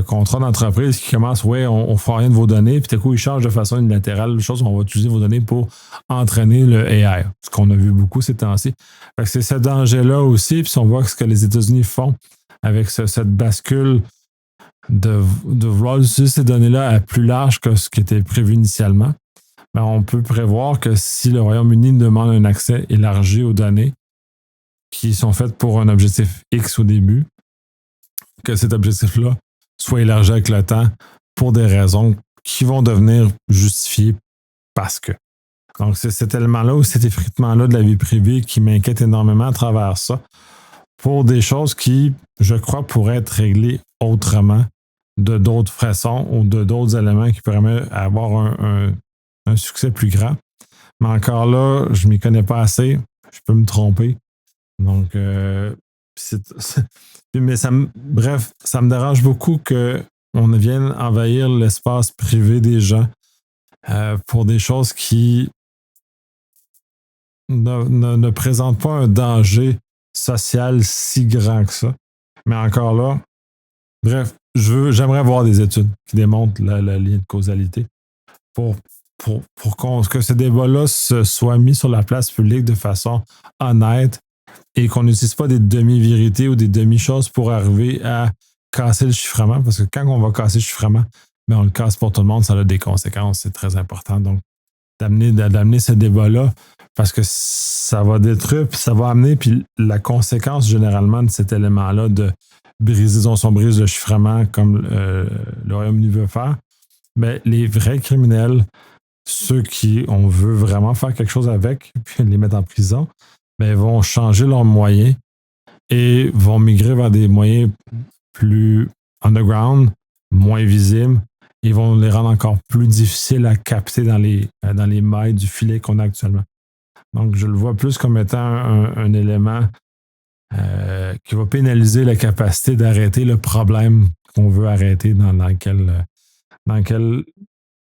contrats d'entreprise qui commencent, ouais, on ne fera rien de vos données, puis tout à coup, ils changent de façon unilatérale les choses, on va utiliser vos données pour entraîner le AI, ce qu'on a vu beaucoup ces temps-ci. Fait que c'est ce danger-là aussi, puis si on voit ce que les États-Unis font avec cette bascule de vouloir utiliser ces données-là à plus large que ce qui était prévu initialement, ben on peut prévoir que si le Royaume-Uni demande un accès élargi aux données qui sont faites pour un objectif X au début, que cet objectif-là soit élargi avec le temps pour des raisons qui vont devenir justifiées parce que. Donc, c'est cet élément-là ou cet effritement-là de la vie privée qui m'inquiète énormément à travers ça pour des choses qui, je crois, pourraient être réglées autrement de d'autres façons ou de d'autres éléments qui permettent d'avoir un succès plus grand. Mais encore là, je ne m'y connais pas assez. Je peux me tromper. Donc, mais bref, ça me dérange beaucoup qu'on vienne envahir l'espace privé des gens pour des choses qui ne présentent pas un danger social si grand que ça. Mais encore là, bref, j'aimerais voir des études qui démontrent le lien de causalité pour que ce débat-là soit mis sur la place publique de façon honnête et qu'on n'utilise pas des demi-vérités ou des demi-choses pour arriver à casser le chiffrement, parce que quand on va casser le chiffrement, ben on le casse pour tout le monde, ça a des conséquences, c'est très important. Donc, d'amener ce débat-là, parce que ça va détruire, puis ça va amener, puis la conséquence généralement de cet élément-là de briser, on brise le chiffrement comme le Royaume-Uni veut faire, ben, les vrais criminels, ceux qui on veut vraiment faire quelque chose avec, puis les mettre en prison, ben, vont changer leurs moyens et vont migrer vers des moyens plus underground, moins visibles, et vont les rendre encore plus difficiles à capter dans les mailles du filet qu'on a actuellement. Donc, je le vois plus comme étant un élément qui va pénaliser la capacité d'arrêter le problème qu'on veut arrêter dans lequel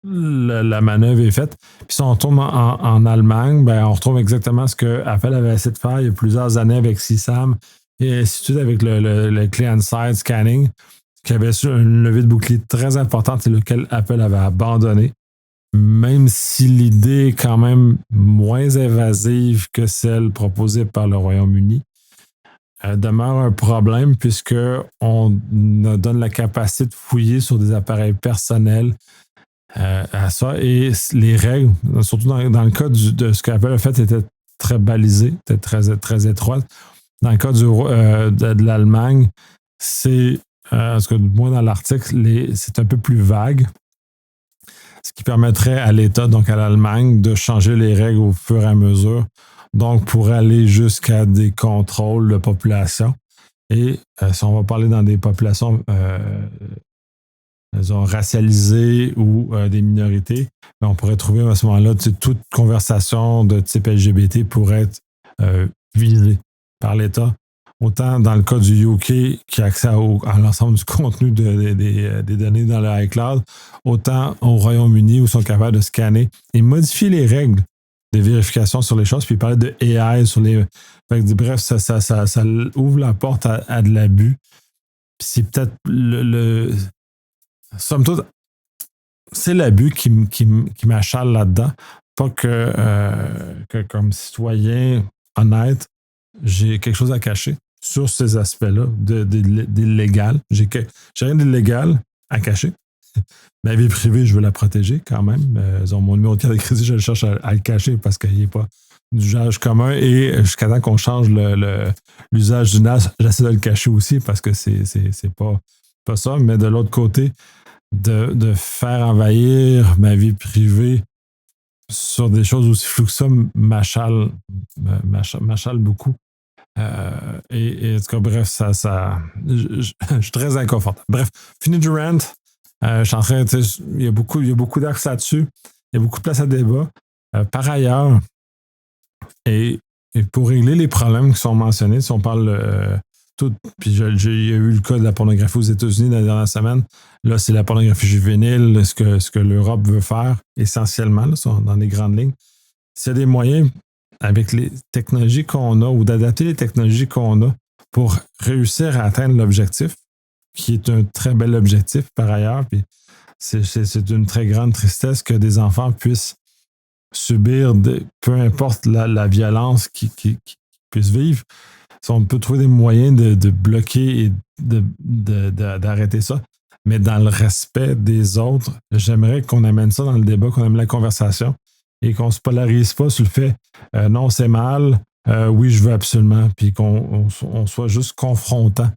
la manœuvre est faite. Puis si on retourne en Allemagne, ben on retrouve exactement ce que Apple avait essayé de faire il y a plusieurs années avec CSAM et ainsi de suite avec le client-side scanning, qui avait une levée de bouclier très importante et lequel Apple avait abandonné. Même si l'idée est quand même moins évasive que celle proposée par le Royaume-Uni, demeure un problème puisqu'on donne la capacité de fouiller sur des appareils personnels à ça. Et les règles, surtout dans le cas de ce qu'Apple a fait, étaient très balisées, étaient très, très étroites. Dans le cas de l'Allemagne, c'est, parce que moi dans l'article, c'est un peu plus vague, ce qui permettrait à l'État, donc à l'Allemagne, de changer les règles au fur et à mesure, donc pour aller jusqu'à des contrôles de population. Et si on va parler dans des populations racialisées ou des minorités, on pourrait trouver à ce moment-là toute conversation de type LGBT pourrait être visée par l'État. Autant dans le cas du UK qui a accès à l'ensemble du contenu des données dans le iCloud, autant au Royaume-Uni où ils sont capables de scanner et modifier les règles de vérification sur les choses, puis parler de AI sur les. Bref, ça ouvre la porte à de l'abus. Puis c'est peut-être somme toute, c'est l'abus qui m'achale là-dedans. Pas que comme citoyen honnête, j'ai quelque chose à cacher sur ces aspects-là d'illégal. J'ai rien d'illégal à cacher. Ma vie privée, je veux la protéger quand même. Mon numéro de carte de crédit, je le cherche à le cacher parce qu'il n'est pas d'usage commun. Et jusqu'à temps qu'on change l'usage du NAS, j'essaie de le cacher aussi parce que c'est pas ça. Mais de l'autre côté, de faire envahir ma vie privée sur des choses aussi floues que ça m'achale beaucoup. Et en tout cas, bref, je suis très inconfortable. Bref, fini du rant. Je suis en train, il y a beaucoup d'axes là-dessus. Il y a beaucoup de place à débat. Par ailleurs, et pour régler les problèmes qui sont mentionnés, si on parle tout, puis il y a eu le cas de la pornographie aux États-Unis dans la dernière semaine. Là, c'est la pornographie juvénile, ce que l'Europe veut faire essentiellement, là, dans les grandes lignes. S'il y a des moyens avec les technologies qu'on a ou d'adapter les technologies qu'on a pour réussir à atteindre l'objectif, qui est un très bel objectif par ailleurs, puis c'est une très grande tristesse que des enfants puissent subir, peu importe la violence qu'ils puissent vivre. Si on peut trouver des moyens de bloquer et d'arrêter ça, mais dans le respect des autres, j'aimerais qu'on amène ça dans le débat, qu'on amène la conversation et qu'on ne se polarise pas sur le fait non, c'est mal, oui, je veux absolument, puis qu'on soit juste confrontant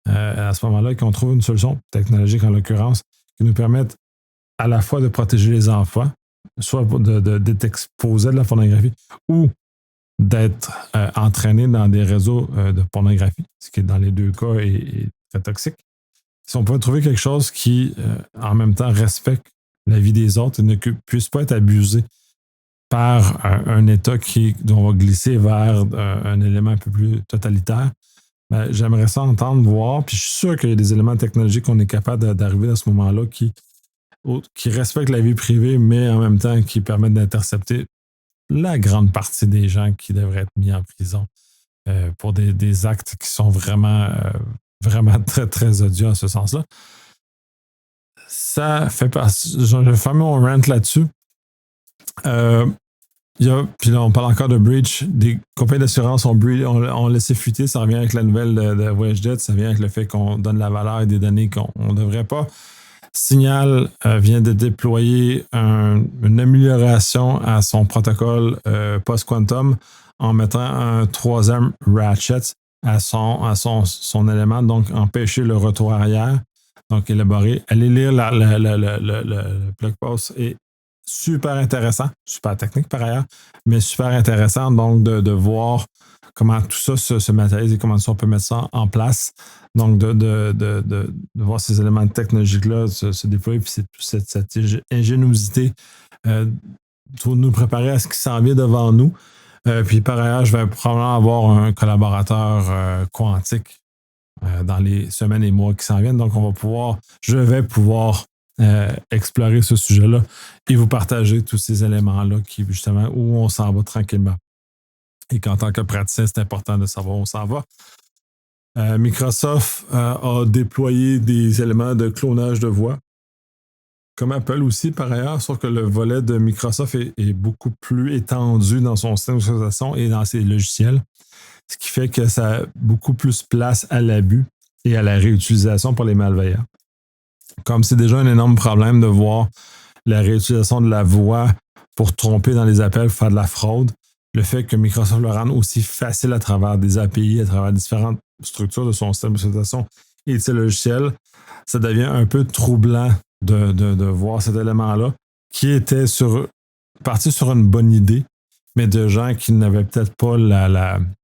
à ce moment-là et qu'on trouve une solution technologique en l'occurrence qui nous permette à la fois de protéger les enfants, soit d'être exposés de la pornographie ou d'être entraîné dans des réseaux de pornographie, ce qui dans les deux cas est très toxique. Si on peut trouver quelque chose qui, en même temps, respecte la vie des autres et ne puisse pas être abusé par un État dont on va glisser vers un élément un peu plus totalitaire, ben, j'aimerais ça entendre, voir, puis je suis sûr qu'il y a des éléments technologiques qu'on est capable d'arriver à ce moment-là qui respectent la vie privée, mais en même temps qui permettent d'intercepter la grande partie des gens qui devraient être mis en prison pour des actes qui sont vraiment, vraiment très, très odieux en ce sens-là. Ça fait partie. Je vais faire mon rant là-dessus. Puis là, on parle encore de breach. Des compagnies d'assurance ont laissé fuiter. Ça revient avec la nouvelle de WestJet. Ça vient avec le fait qu'on donne la valeur et des données qu'on ne devrait pas. Signal vient de déployer une amélioration à son protocole post-quantum en mettant un troisième ratchet à son élément, donc empêcher le retour arrière, donc élaborer. Allez lire le blog post est super intéressant, super technique par ailleurs, mais super intéressant donc de voir comment tout ça se matérialise et comment on peut mettre ça en place. Donc, de voir ces éléments technologiques-là se déployer, puis c'est toute cette ingéniosité pour nous préparer à ce qui s'en vient devant nous. Puis par ailleurs, je vais probablement avoir un collaborateur quantique dans les semaines et mois qui s'en viennent. Donc, je vais pouvoir explorer ce sujet-là et vous partager tous ces éléments-là qui, justement, où on s'en va tranquillement. Et qu'en tant que praticien, c'est important de savoir où on s'en va. Microsoft a déployé des éléments de clonage de voix, comme Apple aussi par ailleurs, sauf que le volet de Microsoft est beaucoup plus étendu dans son système d'exploitation et dans ses logiciels, ce qui fait que ça a beaucoup plus place à l'abus et à la réutilisation pour les malveillants. Comme c'est déjà un énorme problème de voir la réutilisation de la voix pour tromper dans les appels, pour faire de la fraude, le fait que Microsoft le rende aussi facile à travers des API, à travers différentes structures de son système d'exploitation et de ses logiciels, ça devient un peu troublant de voir cet élément-là qui était parti sur une bonne idée, mais de gens qui n'avaient peut-être pas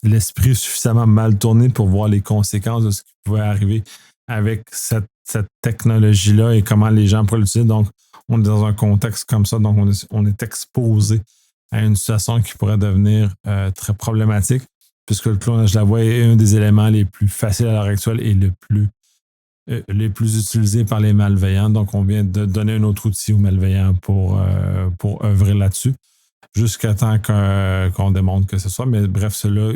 l'esprit suffisamment mal tourné pour voir les conséquences de ce qui pouvait arriver avec cette technologie-là et comment les gens pourraient l'utiliser. Donc, on est dans un contexte comme ça, donc on est exposé à une situation qui pourrait devenir très problématique, puisque le clonage de la voix est un des éléments les plus faciles à l'heure actuelle et les plus utilisés par les malveillants. Donc, on vient de donner un autre outil aux malveillants pour œuvrer là-dessus, jusqu'à temps qu'on démontre que ce soit. Mais bref, cela,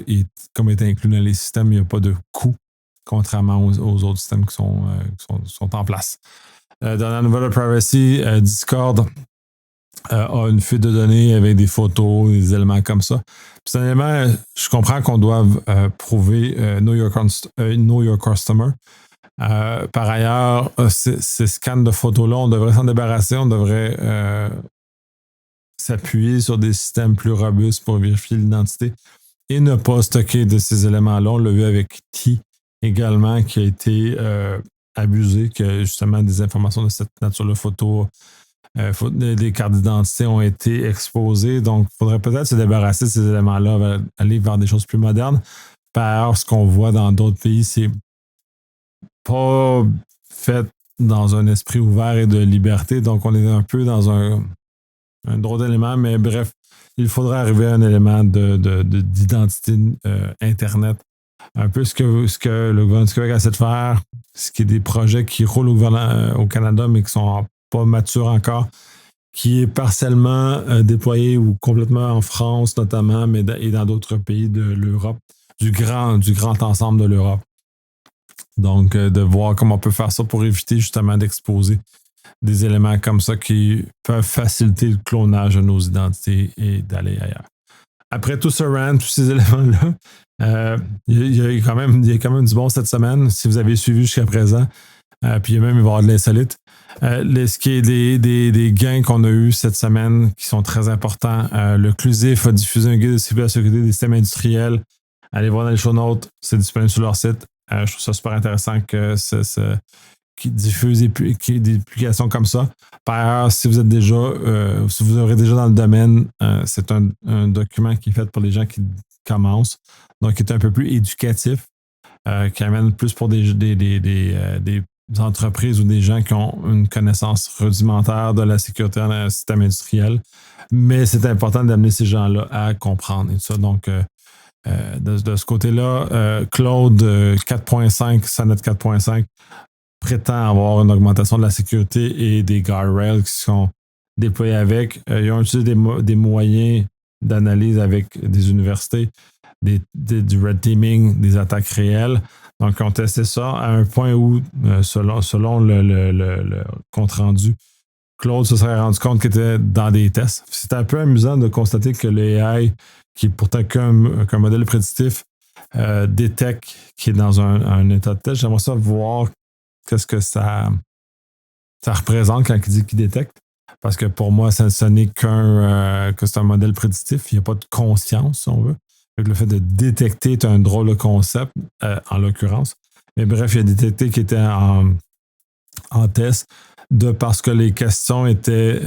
comme est inclus dans les systèmes, il n'y a pas de coût, contrairement aux autres systèmes qui sont en place. Dans la nouvelle privacy, Discord a une fuite de données avec des photos, des éléments comme ça. Personnellement, je comprends qu'on doive prouver Know Your Customer. Par ailleurs, ces scans de photos-là, on devrait s'en débarrasser, on devrait s'appuyer sur des systèmes plus robustes pour vérifier l'identité et ne pas stocker de ces éléments-là. On l'a vu avec T également, qui a été abusé, que justement des informations de cette nature-là, photos, des cartes d'identité ont été exposées. Donc, il faudrait peut-être se débarrasser de ces éléments-là, aller vers des choses plus modernes. Par ailleurs, ce qu'on voit dans d'autres pays, c'est pas fait dans un esprit ouvert et de liberté. Donc, on est un peu dans un drôle d'élément, mais bref, il faudrait arriver à un élément d'identité Internet. Un peu ce que le gouvernement du Québec essaie de faire, ce qui est des projets qui roulent au Canada, mais qui sont pas matures encore, qui est partiellement déployé ou complètement en France notamment, mais et dans d'autres pays de l'Europe, du grand ensemble de l'Europe. Donc, de voir comment on peut faire ça pour éviter justement d'exposer des éléments comme ça qui peuvent faciliter le clonage de nos identités et d'aller ailleurs. Après tout ce rant, tous ces éléments-là, il y a quand même du bon cette semaine, si vous avez suivi jusqu'à présent. Puis il va y avoir de l'insolite. Ce qui est des gains qu'on a eus cette semaine qui sont très importants. Le Clusif a diffusé un guide de cybersécurité des systèmes industriels. Allez voir dans les show notes, c'est disponible sur leur site. Je trouve ça super intéressant qu'ils diffusent des publications comme ça. Par ailleurs, si vous êtes déjà, si vous aurez déjà dans le domaine, c'est un document qui est fait pour les gens qui commencent, donc qui est un peu plus éducatif, qui amène plus pour des entreprises ou des gens qui ont une connaissance rudimentaire de la sécurité dans un système industriel. Mais c'est important d'amener ces gens-là à comprendre et tout ça. Donc, de ce côté-là, Claude 4.5, Sonnet 4.5 prétend avoir une augmentation de la sécurité et des guardrails qui sont déployés avec. Ils ont utilisé des moyens d'analyse avec des universités, du red teaming, des attaques réelles. Donc, ils ont testé ça à un point où, selon le compte-rendu, Claude se serait rendu compte qu'il était dans des tests. C'était un peu amusant de constater que l'AI, qui est pourtant qu'un modèle prédictif, détecte qu'il est dans un état de test. J'aimerais ça voir qu'est-ce que ça représente quand il dit qu'il détecte. Parce que pour moi, ce n'est que c'est un modèle prédictif. Il n'y a pas de conscience, si on veut. Le fait de détecter est un drôle de concept, en l'occurrence. Mais bref, il a détecté qu'il était en test parce que les questions étaient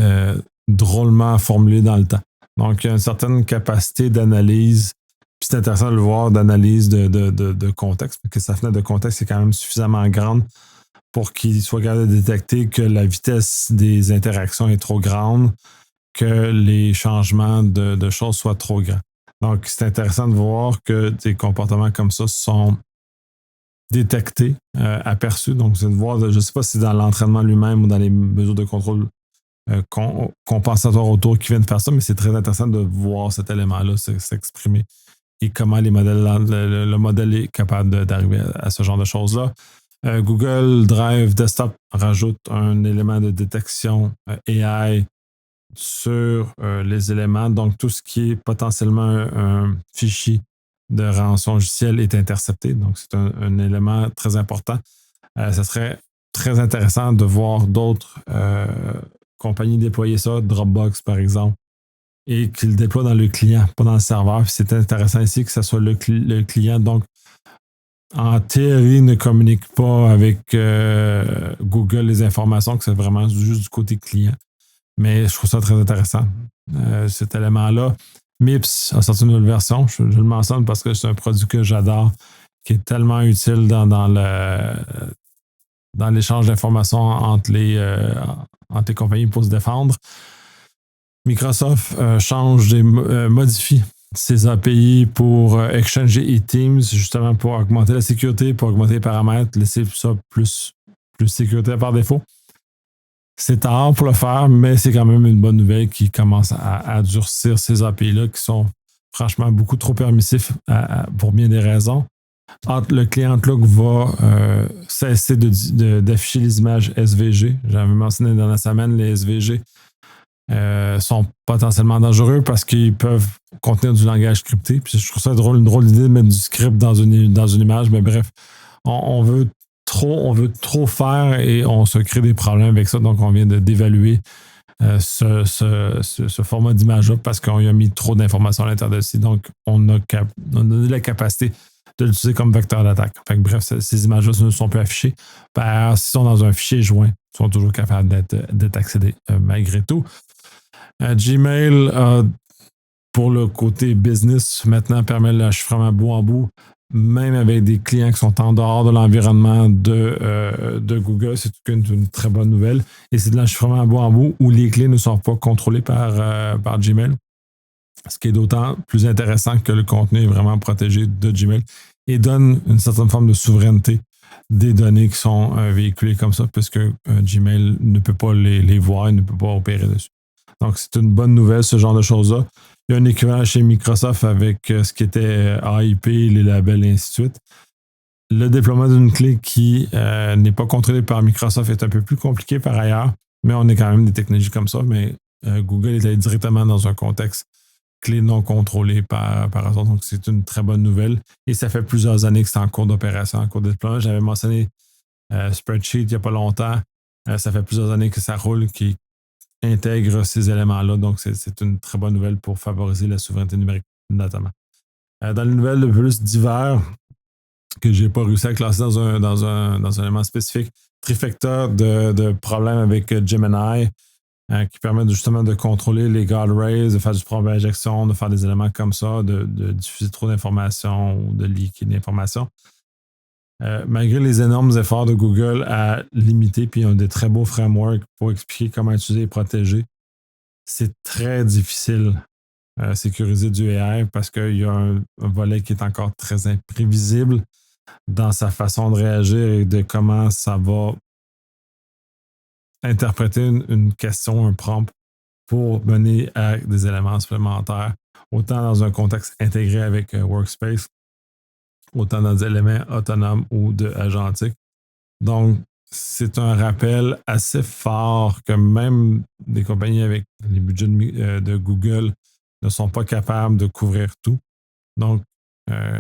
drôlement formulées dans le temps. Donc, il y a une certaine capacité d'analyse. Puis c'est intéressant de le voir, d'analyse de contexte, parce que sa fenêtre de contexte est quand même suffisamment grande pour qu'il soit capable de détecter que la vitesse des interactions est trop grande, que les changements de choses soient trop grands. Donc, c'est intéressant de voir que des comportements comme ça sont détectés, aperçus. Donc, c'est de voir, je ne sais pas si c'est dans l'entraînement lui-même ou dans les mesures de contrôle compensatoires autour qui viennent faire ça, mais c'est très intéressant de voir cet élément-là s'exprimer et comment les modèles, le modèle est capable d'arriver à ce genre de choses-là. Google Drive Desktop rajoute un élément de détection AI sur les éléments. Donc, tout ce qui est potentiellement un fichier de rançon logiciel est intercepté. Donc, c'est un élément très important. Ça serait très intéressant de voir d'autres compagnies déployer ça, Dropbox par exemple, et qu'ils le déploient dans le client, pas dans le serveur. Puis c'est intéressant ici que ce soit le client. Donc, en théorie, ne communique pas avec Google les informations, que c'est vraiment juste du côté client. Mais je trouve ça très intéressant, cet élément-là. MIPS a sorti une nouvelle version. Je le mentionne parce que c'est un produit que j'adore, qui est tellement utile dans l'échange d'informations entre les compagnies pour se défendre. Microsoft modifie ses API pour échanger e-Teams, justement pour augmenter la sécurité, pour augmenter les paramètres, laisser ça plus sécurité par défaut. C'est tard pour le faire, mais c'est quand même une bonne nouvelle qui commence à durcir ces API-là qui sont franchement beaucoup trop permissifs pour bien des raisons. Le client Outlook va cesser d'afficher les images SVG. J'avais mentionné dans la semaine, les SVG sont potentiellement dangereux parce qu'ils peuvent contenir du langage crypté. Puis je trouve ça une drôle d'idée de mettre du script dans une image, mais bref, on veut trop faire et on se crée des problèmes avec ça. Donc, on vient d'évaluer ce format d'image-là parce qu'on y a mis trop d'informations à l'intérieur de ci. Donc, on a donné la capacité de l'utiliser comme vecteur d'attaque. Fait que, bref, ces images-là ne sont plus affichées. S'ils sont dans un fichier joint, ils sont toujours capables d'être accédés malgré tout. Gmail, pour le côté business, maintenant permet le chiffrement bout en bout même avec des clients qui sont en dehors de l'environnement de Google. C'est une très bonne nouvelle. Et c'est de l'enregistrement à bout en bout où les clés ne sont pas contrôlées par Gmail. Ce qui est d'autant plus intéressant que le contenu est vraiment protégé de Gmail et donne une certaine forme de souveraineté des données qui sont véhiculées comme ça, puisque Gmail ne peut pas les voir et ne peut pas opérer dessus. Donc, c'est une bonne nouvelle, ce genre de choses-là. Il y a un équivalent chez Microsoft avec ce qui était AIP, les labels et ainsi de suite. Le déploiement d'une clé qui n'est pas contrôlée par Microsoft est un peu plus compliqué par ailleurs, mais on est quand même des technologies comme ça, mais Google est allé directement dans un contexte clé non contrôlée par hasard. Donc, c'est une très bonne nouvelle. Et ça fait plusieurs années que c'est en cours d'opération, en cours de déploiement. J'avais mentionné Spreadsheet il n'y a pas longtemps. Ça fait plusieurs années que ça roule, qui intègre ces éléments-là. Donc, c'est une très bonne nouvelle pour favoriser la souveraineté numérique, notamment. Dans les nouvelles de plus divers, que je n'ai pas réussi à classer dans un élément spécifique, trifecta de problèmes avec Gemini, qui permettent justement de contrôler les guardrails, de faire du prompt injection, de faire des éléments comme ça, de diffuser trop d'informations ou de leaker d'informations. Malgré les énormes efforts de Google à limiter, puis ils ont des très beaux frameworks pour expliquer comment utiliser et protéger, c'est très difficile à sécuriser du AI parce qu'il y a un volet qui est encore très imprévisible dans sa façon de réagir et de comment ça va interpréter une question, un prompt pour mener à des éléments supplémentaires, autant dans un contexte intégré avec Workspace, autant dans des éléments autonomes ou de agentiques. Donc, c'est un rappel assez fort que même des compagnies avec les budgets de Google ne sont pas capables de couvrir tout. Donc,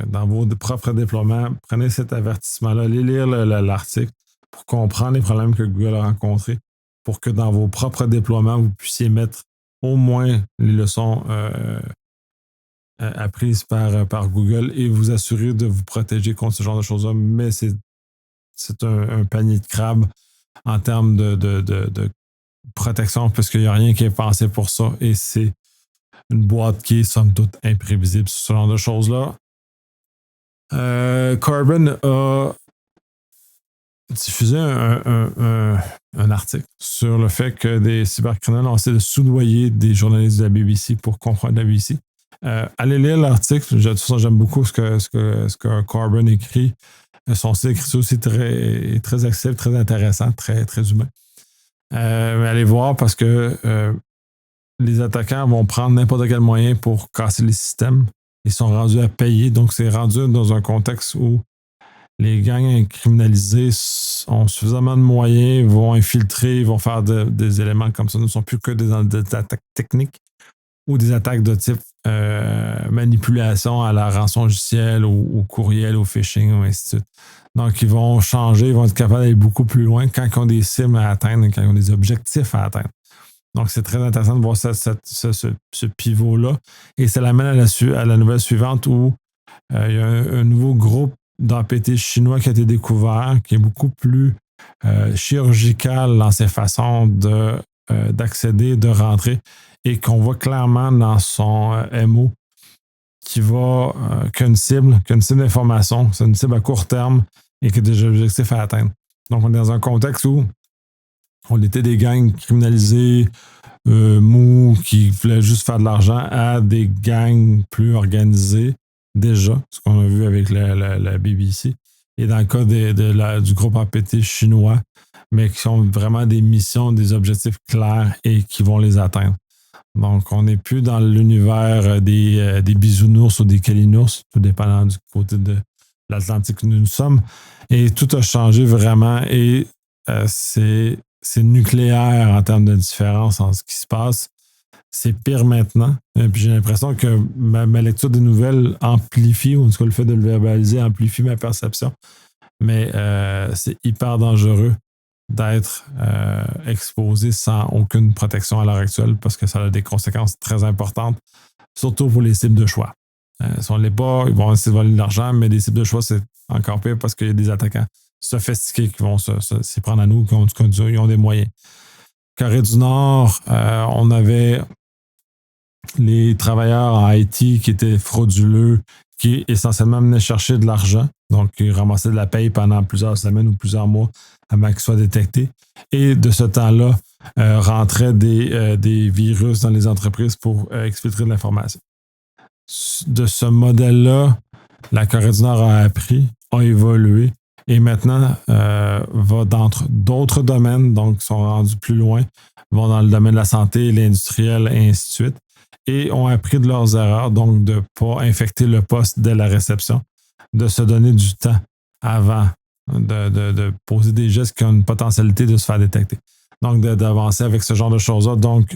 dans vos propres déploiements, prenez cet avertissement-là, allez lire l'article pour comprendre les problèmes que Google a rencontrés, pour que dans vos propres déploiements, vous puissiez mettre au moins les leçons apprises par Google et vous assurer de vous protéger contre ce genre de choses-là. Mais c'est un panier de crabes en termes de protection, parce qu'il n'y a rien qui est pensé pour ça et c'est une boîte qui est somme toute imprévisible sur ce genre de choses-là. Carbon a diffusé un article sur le fait que des cybercriminels ont essayé de soudoyer des journalistes de la BBC pour comprendre la BBC. Allez lire l'article. De toute façon, j'aime beaucoup ce que Carbon écrit. Son site d'écriture aussi très accessible, très intéressant, très, très humain. Mais allez voir parce que les attaquants vont prendre n'importe quel moyen pour casser les systèmes. Ils sont rendus à payer. Donc, c'est rendu dans un contexte où les gangs criminalisés ont suffisamment de moyens, vont infiltrer, vont faire des éléments comme ça. Ne sont plus que des attaques techniques ou des attaques de type manipulation à la rançon logicielle, au courriel, au phishing, ou ainsi de suite. Donc, ils vont changer, ils vont être capables d'aller beaucoup plus loin quand ils ont des cibles à atteindre, quand ils ont des objectifs à atteindre. Donc, c'est très intéressant de voir ce pivot-là. Et ça l'amène à la nouvelle suivante où il y a un nouveau groupe d'APT chinois qui a été découvert, qui est beaucoup plus chirurgical dans ses façons d'accéder, de rentrer, et qu'on voit clairement dans son MO qui va qu'une cible d'information, c'est une cible à court terme et qui a des objectifs à atteindre. Donc, on est dans un contexte où on était des gangs criminalisés, mous, qui voulaient juste faire de l'argent, à des gangs plus organisés, déjà, ce qu'on a vu avec la BBC. Et dans le cas du groupe APT chinois, mais qui sont vraiment des missions, des objectifs clairs et qui vont les atteindre. Donc, on n'est plus dans l'univers des bisounours ou des calinours, tout dépendant du côté de l'Atlantique où nous sommes. Et tout a changé vraiment et c'est nucléaire en termes de différence en ce qui se passe. C'est pire maintenant. Et puis j'ai l'impression que ma lecture des nouvelles amplifie, ou en tout cas le fait de le verbaliser amplifie ma perception. Mais c'est hyper dangereux d'être exposé sans aucune protection à l'heure actuelle parce que ça a des conséquences très importantes, surtout pour les cibles de choix. Si on ne l'est pas, ils vont essayer de voler de l'argent, mais des cibles de choix, c'est encore pire parce qu'il y a des attaquants sophistiqués qui vont s'y prendre à nous, qui ont des moyens. Corée du Nord, on avait les travailleurs en Haïti qui étaient frauduleux, qui essentiellement venaient chercher de l'argent, donc ils ramassaient de la paye pendant plusieurs semaines ou plusieurs mois avant qu'ils soient détectés. Et de ce temps-là, rentraient des virus dans les entreprises pour exfiltrer de l'information. De ce modèle-là, la Corée du Nord a appris, a évolué et maintenant va dans d'autres domaines, donc sont rendus plus loin, vont dans le domaine de la santé, l'industriel et ainsi de suite, et ont appris de leurs erreurs, donc de ne pas infecter le poste dès la réception, de se donner du temps avant de poser des gestes qui ont une potentialité de se faire détecter. Donc, d'avancer avec ce genre de choses-là. Donc,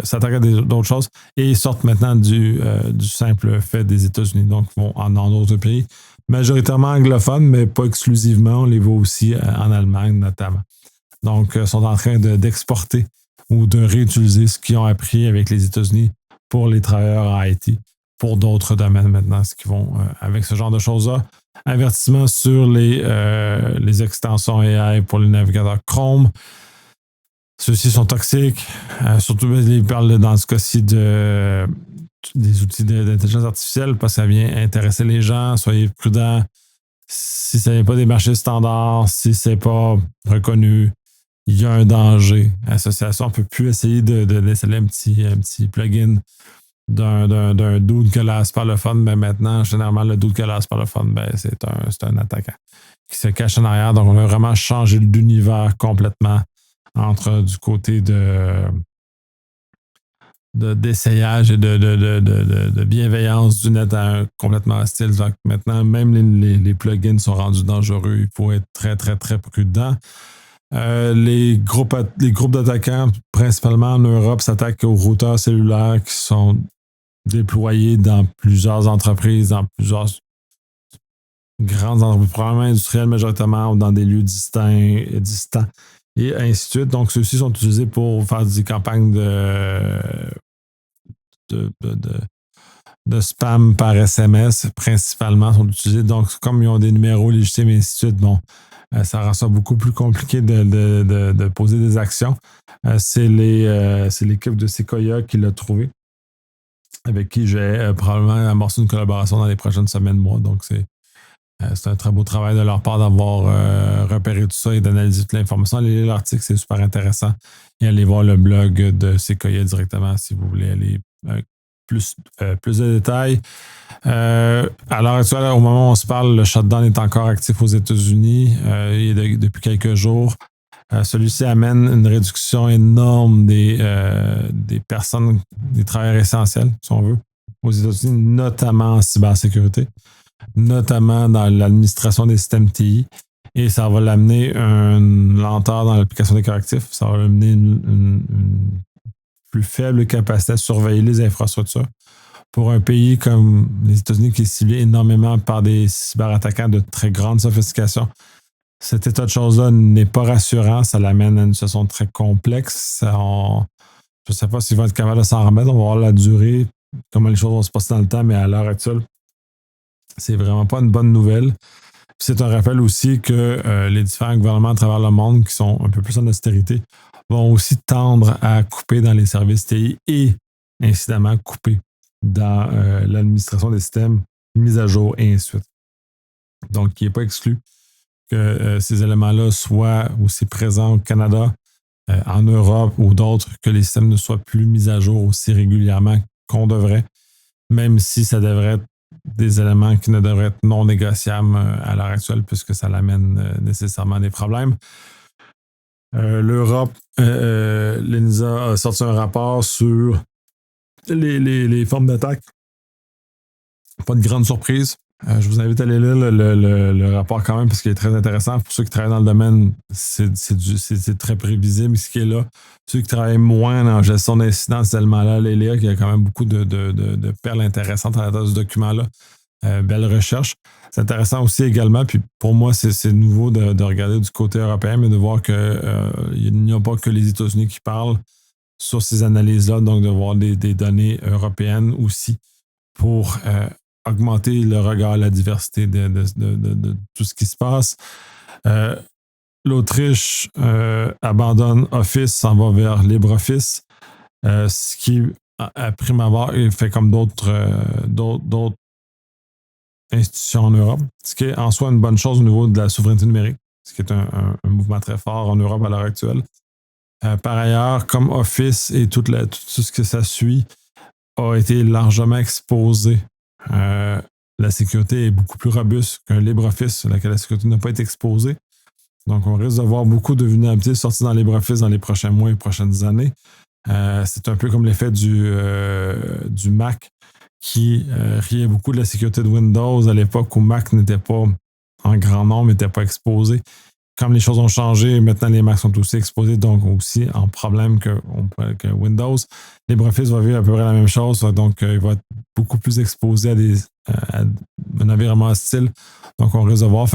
s'attaquer à d'autres choses. Et ils sortent maintenant du simple fait des États-Unis. Donc, ils vont dans d'autres pays, majoritairement anglophones, mais pas exclusivement. On les voit aussi en Allemagne, notamment. Donc, ils sont en train d'exporter ou de réutiliser ce qu'ils ont appris avec les États-Unis pour les travailleurs en Haïti, pour d'autres domaines maintenant, ce qui vont avec ce genre de choses-là. Avertissement sur les extensions AI pour les navigateurs Chrome. Ceux-ci sont toxiques. Surtout, ils parlent dans ce cas-ci des outils d'intelligence artificielle parce que ça vient intéresser les gens. Soyez prudents. Si ça n'est pas des marchés standards, si c'est pas reconnu, il y a un danger. L'association ne peut plus essayer d'installer un petit plugin d'un dude que la Sparlophone, mais maintenant, généralement, le dude que la Sparlophone, c'est un attaquant qui se cache en arrière. Donc, on a vraiment changé l'univers complètement entre du côté d'essayage et de bienveillance du net à un complètement hostile. Donc, maintenant, même les plugins sont rendus dangereux. Il faut être très, très, très prudent. Les groupes d'attaquants, principalement en Europe, s'attaquent aux routeurs cellulaires qui sont déployés dans plusieurs entreprises, dans plusieurs grandes entreprises, probablement industrielles majoritairement, ou dans des lieux distants et ainsi de suite. Donc, ceux-ci sont utilisés pour faire des campagnes de spam par SMS, principalement, sont utilisés. Donc, comme ils ont des numéros légitimes et ainsi de suite, bon, ça rend ça beaucoup plus compliqué de poser des actions. C'est l'équipe de Sequoia qui l'a trouvé, avec qui j'ai probablement amorcé une collaboration dans les prochaines semaines, mois. Donc, c'est un très beau travail de leur part d'avoir repéré tout ça et d'analyser toute l'information. Allez lire l'article, c'est super intéressant. Et allez voir le blog de Sequoia directement si vous voulez aller plus de détails. À l'heure actuelle, au moment où on se parle, le shutdown est encore actif aux États-Unis depuis quelques jours. Celui-ci amène une réduction énorme des personnes, des travailleurs essentiels, si on veut, aux États-Unis, notamment en cybersécurité, notamment dans l'administration des systèmes TI. Et ça va l'amener une lenteur dans l'application des correctifs. Ça va l'amener une plus faible capacité à surveiller les infrastructures. Pour un pays comme les États-Unis qui est ciblé énormément par des cyberattaquants de très grande sophistication, cet état de choses-là n'est pas rassurant. Ça l'amène à une situation très complexe. Je ne sais pas s'ils vont être capables de s'en remettre. On va voir la durée, comment les choses vont se passer dans le temps, mais à l'heure actuelle, c'est vraiment pas une bonne nouvelle. C'est un rappel aussi que les différents gouvernements à travers le monde qui sont un peu plus en austérité vont aussi tendre à couper dans les services TI et incidemment couper dans l'administration des systèmes, mise à jour et ainsi de suite. Donc, il n'est pas exclu que ces éléments-là soient aussi présents au Canada, en Europe ou d'autres, que les systèmes ne soient plus mis à jour aussi régulièrement qu'on devrait, même si ça devrait être des éléments qui ne devraient être non négociables à l'heure actuelle, puisque ça l'amène nécessairement des problèmes. L'Europe, l'ENISA a sorti un rapport sur les formes d'attaque. Pas de grande surprise. Je vous invite à aller lire le rapport quand même parce qu'il est très intéressant. Pour ceux qui travaillent dans le domaine, c'est très prévisible ce qui est là. Ceux qui travaillent moins en gestion d'incidents, c'est tellement-là, les lire, qu'il y a quand même beaucoup de perles intéressantes à l'intérieur de ce document-là. Belle recherche. C'est intéressant aussi également, puis pour moi, c'est nouveau de regarder du côté européen, mais de voir qu'il n'y a pas que les États-Unis qui parlent sur ces analyses-là, donc de voir des données européennes aussi pour augmenter le regard, la diversité de tout ce qui se passe. L'Autriche abandonne Office, s'en va vers LibreOffice, ce qui à prime abord, il fait comme d'autres institutions en Europe, ce qui est en soi une bonne chose au niveau de la souveraineté numérique, ce qui est un mouvement très fort en Europe à l'heure actuelle. Par ailleurs, comme Office et tout ce que ça suit a été largement exposé, la sécurité est beaucoup plus robuste qu'un LibreOffice, laquelle la sécurité n'a pas été exposée. Donc, on risque de voir beaucoup de vulnérabilités sorties dans LibreOffice dans les prochains mois et prochaines années. C'est un peu comme l'effet du Mac qui riait beaucoup de la sécurité de Windows à l'époque où Mac n'était pas en grand nombre, n'était pas exposé. Comme les choses ont changé, maintenant les Macs sont aussi exposés, donc aussi en problème que Windows. LibreOffice va vivre à peu près la même chose, donc il va être beaucoup plus exposé à un environnement hostile. Donc on risque de voir.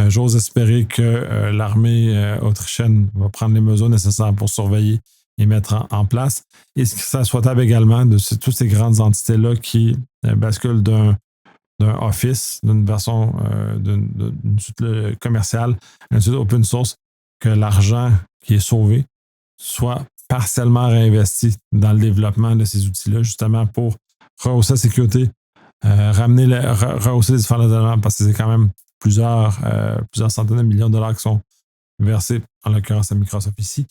J'ose espérer que l'armée autrichienne va prendre les mesures nécessaires pour surveiller et mettre en place. Et ce qui serait souhaitable également de toutes ces grandes entités-là qui basculent d'un Office, d'une version d'une suite commerciale, une suite open source, que l'argent qui est sauvé soit partiellement réinvesti dans le développement de ces outils-là, justement pour rehausser la sécurité, rehausser les différents éléments, parce que c'est quand même plusieurs centaines de millions de dollars qui sont versés, en l'occurrence à Microsoft ici,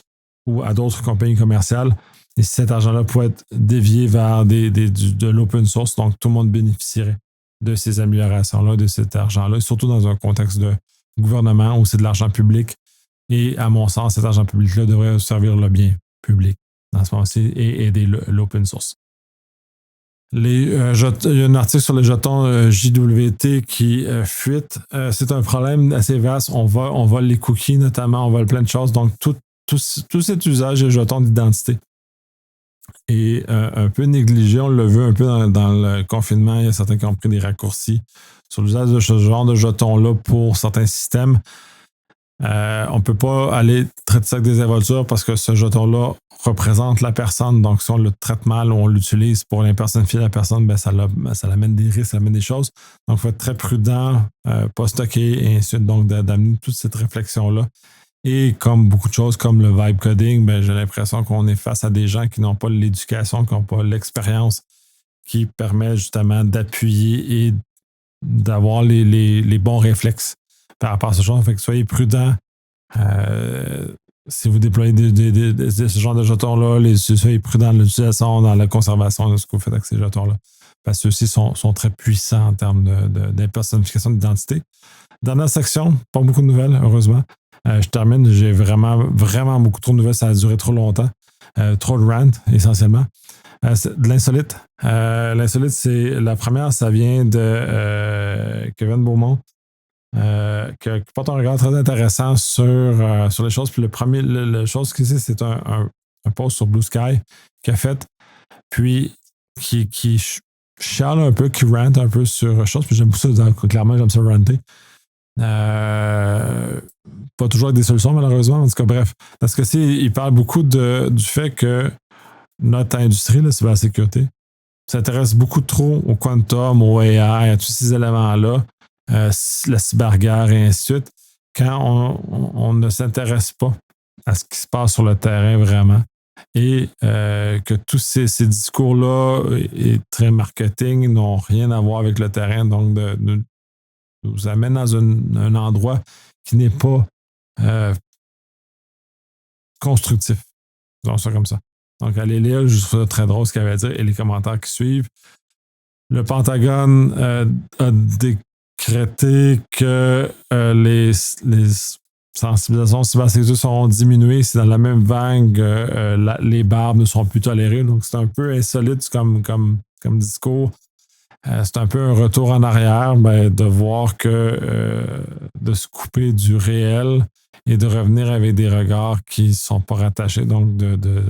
ou à d'autres compagnies commerciales. Et si cet argent-là pouvait être dévié vers de l'open source, donc tout le monde bénéficierait de ces améliorations-là, de cet argent-là, surtout dans un contexte de gouvernement où c'est de l'argent public. Et à mon sens, cet argent public-là devrait servir le bien public dans ce moment-ci et aider l'open source. Il y a un article sur les jetons JWT qui fuite. C'est un problème assez vaste. On vole les cookies notamment, on vole plein de choses. Donc, tout cet usage des jetons d'identité est un peu négligé. On l'a vu un peu dans le confinement. Il y a certains qui ont pris des raccourcis sur l'usage de ce genre de jetons-là pour certains systèmes. On ne peut pas aller traiter ça avec des involtures parce que ce jeton-là représente la personne. Donc, si on le traite mal ou on l'utilise pour l'impersonnifier la personne, ben ça amène des risques, ça amène des choses. Donc, il faut être très prudent, pas stocker et ainsi de suite. Donc, d'amener toute cette réflexion-là. Et comme beaucoup de choses, comme le vibe coding, ben, j'ai l'impression qu'on est face à des gens qui n'ont pas l'éducation, qui n'ont pas l'expérience qui permet justement d'appuyer et d'avoir les bons réflexes par rapport à ce genre. Fait que soyez prudents. Si vous déployez ce genre de jetons-là, soyez prudents dans l'utilisation, dans la conservation de ce que vous faites avec ces jetons-là. Parce que ceux-ci sont très puissants en termes d'impersonnification d'identité. Dernière section, pas beaucoup de nouvelles, heureusement. Je termine, j'ai vraiment, vraiment beaucoup trop de nouvelles, ça a duré trop longtemps. Trop de rant, essentiellement. C'est de l'insolite. L'insolite, c'est la première, ça vient de Kevin Beaumont, qui porte un regard très intéressant sur les choses. Puis la chose qu'il sait, c'est un post sur Blue Sky qu'il a fait, puis qui chiale un peu, qui rante un peu sur choses. Puis j'aime ça, clairement, j'aime ça ranter. Pas toujours avec des solutions, malheureusement. En tout cas, bref. Dans ce cas-ci, il parle beaucoup du fait que notre industrie, la cybersécurité, s'intéresse beaucoup trop au quantum, au AI, à tous ces éléments-là, la cyberguerre et ainsi de suite, quand on ne s'intéresse pas à ce qui se passe sur le terrain vraiment. Et que tous ces discours-là et très marketing n'ont rien à voir avec le terrain, donc nous amène dans un endroit qui n'est pas constructif. Disons ça comme ça. Donc, allez lire, je trouve ça très drôle ce qu'il avait à dire et les commentaires qui suivent. Le Pentagone a décrété que les sensibilisations cybersécurité seront diminuées. C'est dans la même vague, les barbes ne seront plus tolérées. Donc, c'est un peu insolite comme discours. C'est un peu un retour en arrière, de voir que de se couper du réel et de revenir avec des regards qui ne sont pas rattachés, donc de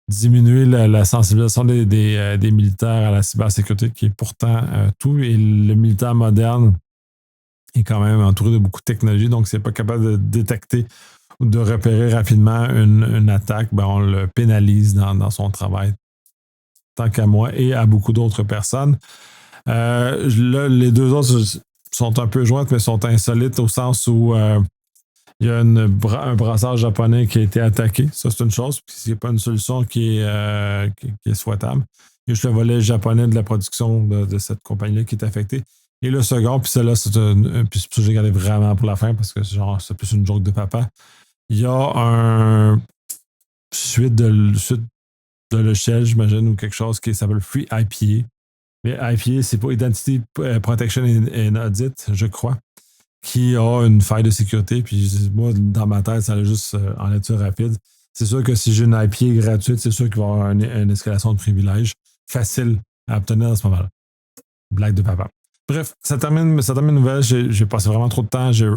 diminuer la sensibilisation des militaires à la cybersécurité, qui est pourtant tout. Et le militaire moderne est quand même entouré de beaucoup de technologies, donc s'il n'est pas capable de détecter ou de repérer rapidement une attaque, on le pénalise dans son travail. Tant qu'à moi et à beaucoup d'autres personnes. Là, les deux autres sont un peu jointes, mais sont insolites au sens où Il y a un brasseur japonais qui a été attaqué. Ça, c'est une chose. Puis c'est pas une solution qui est souhaitable. Il y a juste le volet japonais de la production de cette compagnie-là qui est affecté. Et le second, puis celle-là, puis c'est pour ça que j'ai gardé vraiment pour la fin parce que c'est plus une joke de papa. Il y a un suite de logiciel, j'imagine, ou quelque chose qui s'appelle Free IPA. Mais IPA, c'est pour Identity Protection and Audit, je crois, qui a une faille de sécurité. Puis moi, dans ma tête, ça allait juste en lecture rapide. C'est sûr que si j'ai une IPA gratuite, c'est sûr qu'il va y avoir une escalation de privilèges facile à obtenir à ce moment-là. Blague de papa. Bref, ça termine nouvelle. J'ai passé vraiment trop de temps. J'ai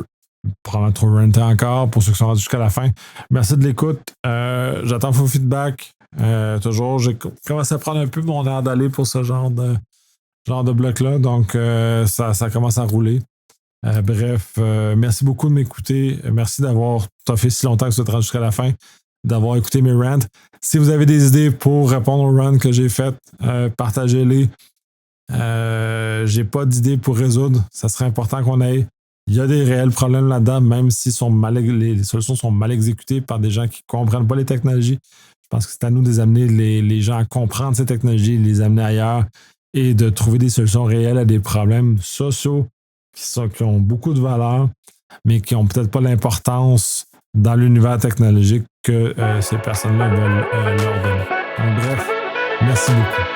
probablement trop renté encore pour ceux qui sont rendus jusqu'à la fin. Merci de l'écoute. J'attends vos feedbacks. Toujours, j'ai commencé à prendre un peu mon air d'aller pour ce genre de bloc-là. Donc, ça commence à rouler. Bref, merci beaucoup de m'écouter. Merci d'avoir toffé si longtemps que vous êtes rendu jusqu'à la fin, d'avoir écouté mes rants. Si vous avez des idées pour répondre aux rants que j'ai faites, partagez-les. J'ai pas d'idées pour résoudre. Ça serait important qu'on ait. Il y a des réels problèmes là-dedans, même si les solutions sont mal exécutées par des gens qui ne comprennent pas les technologies. Je pense que c'est à nous de amener les gens à comprendre ces technologies, les amener ailleurs et de trouver des solutions réelles à des problèmes sociaux qui ont beaucoup de valeur, mais qui n'ont peut-être pas l'importance dans l'univers technologique que ces personnes-là veulent leur donner. Donc, bref, merci beaucoup.